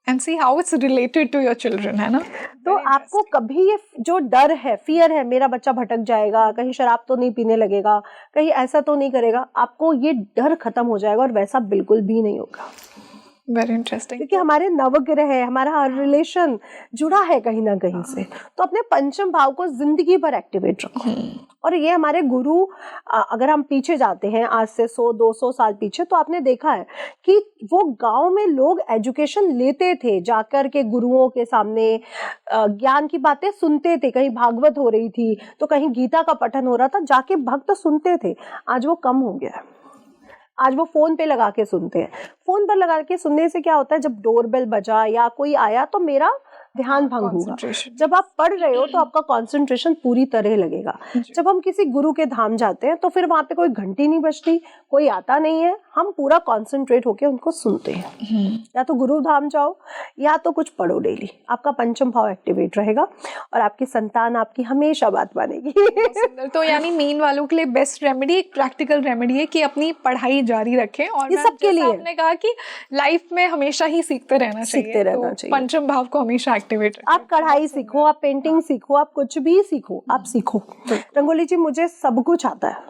and see how it's related to your children, है ना। तो आपको कभी ये जो डर है, फियर है, मेरा बच्चा भटक जाएगा, कहीं शराब तो नहीं पीने लगेगा, कहीं ऐसा तो नहीं करेगा, आपको ये डर खत्म हो जाएगा और वैसा बिल्कुल भी नहीं होगा। Very interesting. क्योंकि हमारे नवग्रह है, हमारा हर रिलेशन जुड़ा है कहीं ना कहीं से। तो अपने पंचम भाव को जिंदगी भर एक्टिवेट रखो। और ये हमारे गुरु, अगर हम पीछे जाते हैं आज से 100-200 साल पीछे, तो आपने देखा है कि वो गांव में लोग एजुकेशन लेते थे, जाकर के गुरुओं के सामने ज्ञान की बातें सुनते थे। कहीं भागवत हो रही थी तो कहीं गीता का पठन हो रहा था, जाके भक्त सुनते थे। आज वो कम हो गया है, आज वो फोन पे लगा के सुनते हैं। फोन पर लगा के सुनने से क्या होता है, जब डोरबेल बजा या कोई आया तो मेरा ध्यान भंग होगा। जब आप पढ़ रहे हो तो आपका कंसंट्रेशन पूरी तरह लगेगा। जब हम किसी गुरु के धाम जाते हैं तो फिर वहां पे कोई घंटी नहीं बजती, कोई आता नहीं है, हम पूरा कंसंट्रेट होके उनको सुनते हैं। या तो गुरु धाम जाओ या तो कुछ पढ़ो डेली, आपका पंचम भाव एक्टिवेट रहेगा और आपकी संतान आपकी हमेशा बात मानेगी। तो यानी मीन वालों के लिए बेस्ट रेमेडी, एक प्रैक्टिकल रेमेडी है कि अपनी पढ़ाई जारी रखें। और ये सबके लिए आपने कहा कि लाइफ में हमेशा ही सीखते रहना चाहिए। पंचम भाव को हमेशा एक्टिवेट। आप कढ़ाई सीखो, आप पेंटिंग सीखो, आप कुछ भी सीखो, आप सीखो। रंगोली जी मुझे सब कुछ आता है,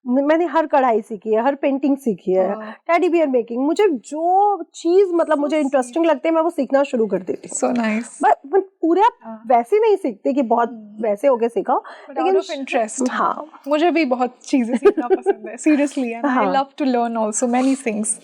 मैंने हर कढ़ाई सीखी है, हर पेंटिंग सीखी है, टेडी बियर मेकिंग, मुझे जो चीज मतलब मुझे इंटरेस्टिंग लगती है मैं वो सीखना शुरू कर देती हूँ। So nice. बट पूरा वैसे नहीं सीखते कि बहुत वैसे होके सीखा, लेकिन इंटरेस्ट। हाँ, मुझे भी बहुत चीजें सीखना पसंद है seriously, and I love to learn also many things.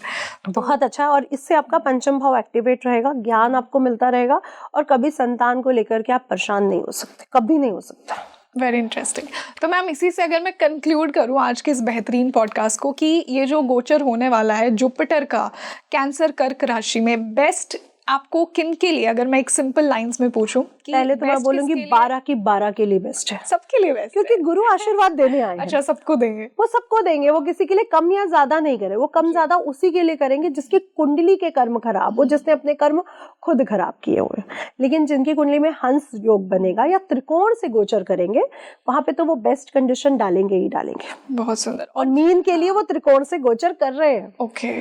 बहुत अच्छा। और इससे आपका पंचम भाव एक्टिवेट रहेगा, ज्ञान आपको मिलता रहेगा और कभी संतान को लेकर के आप परेशान नहीं हो सकते, कभी नहीं हो सकता। Very interesting. तो मैम इसी से अगर मैं कंक्लूड करूँ आज के इस बेहतरीन पॉडकास्ट को कि ये जो गोचर होने वाला है जुपिटर का कैंसर कर्क राशि में, बेस्ट आपको किन के लिए, अगर मैं एक सिंपल लाइंस में पूछूं कि पहले तो मैं best बोलूंगी किसके लिए? 12 की 12 के लिए बेस्ट है, सबके लिए बेस्ट क्योंकि गुरु आशीर्वाद देने आए हैं। अच्छा, सबको देंगे। वो सबको देंगे, वो किसी के लिए कम या ज्यादा नहीं करे, वो कम ज्यादा उसी के लिए करेंगे जिसकी कुंडली के कर्म खराब हो, जिसने अपने कर्म खुद खराब किए हुए। लेकिन जिनकी कुंडली में हंस योग बनेगा या त्रिकोण से गोचर करेंगे, वहां पे तो वो बेस्ट कंडीशन डालेंगे ही डालेंगे। बहुत सुंदर। और मीन के लिए वो त्रिकोण से गोचर कर रहे हैं। ओके,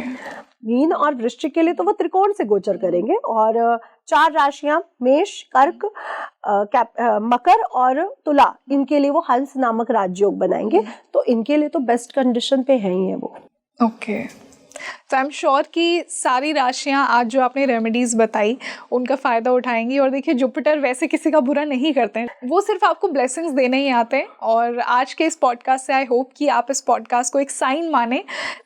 मीन और वृश्चिक के लिए तो वो त्रिकोण से गोचर करेंगे। और 4 राशियां मेष, कर्क, मकर और तुला, इनके लिए वो हंस नामक राजयोग बनाएंगे। तो इनके लिए तो बेस्ट कंडीशन पे है ही है वो। ओके, तो आई एम श्योर कि सारी राशियां आज जो आपने रेमेडीज बताई उनका फ़ायदा उठाएंगी। और देखिए, जुपिटर वैसे किसी का बुरा नहीं करते हैं, वो सिर्फ आपको ब्लेसिंग्स देने ही आते हैं। और आज के इस पॉडकास्ट से आई होप कि आप इस पॉडकास्ट को एक साइन माने,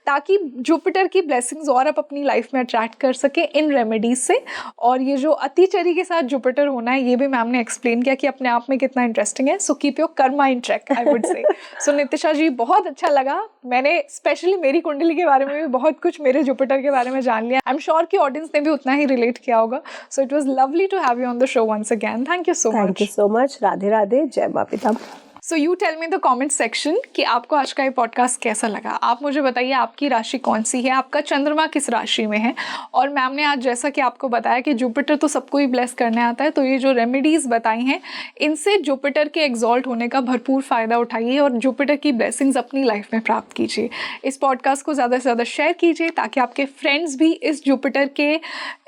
ताकि जुपिटर की ब्लेसिंग्स और आप अपनी लाइफ में अट्रैक्ट कर सके इन रेमेडीज से। और ये जो अतिचरी के साथ जुपिटर होना है, ये भी मैम ने एक्सप्लेन किया कि अपने आप में कितना इंटरेस्टिंग है। So keep your karma in check, I would say. So Nitisha जी, बहुत अच्छा लगा। मैंने स्पेशली मेरी कुंडली के बारे में भी बहुत कुछ, मेरे जुपिटर के बारे में जान लिया। आई एम श्योर कि ऑडियंस ने भी उतना ही रिलेट किया होगा। So it was lovely to have you on the show once again. Thank you so much. Thank you so much. Radhe Radhe, जय मां पिता। So you tell me the comment section कि आपको आज का ये पॉडकास्ट कैसा लगा। आप मुझे बताइए आपकी राशि कौन सी है, आपका चंद्रमा किस राशि में है। और मैम ने आज जैसा कि आपको बताया कि जुपिटर तो सबको ही ब्लेस करने आता है, तो ये जो रेमेडीज़ बताई हैं, इनसे जुपिटर के एग्जॉल्ट होने का भरपूर फ़ायदा उठाइए और जुपिटर की ब्लेसिंग्स अपनी लाइफ में प्राप्त कीजिए। इस पॉडकास्ट को ज़्यादा से ज़्यादा शेयर कीजिए ताकि आपके फ्रेंड्स भी इस जुपिटर के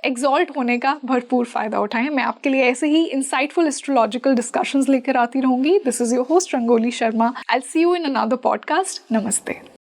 एग्जॉल्ट होने का भरपूर फ़ायदा उठाएं। मैं आपके लिए ऐसे ही इंसाइटफुल एस्ट्रोलॉजिकल डिस्कशंस लेकर आती रहूँगी। This is your host rangoli Sharma. I will see you in another podcast. नमस्ते।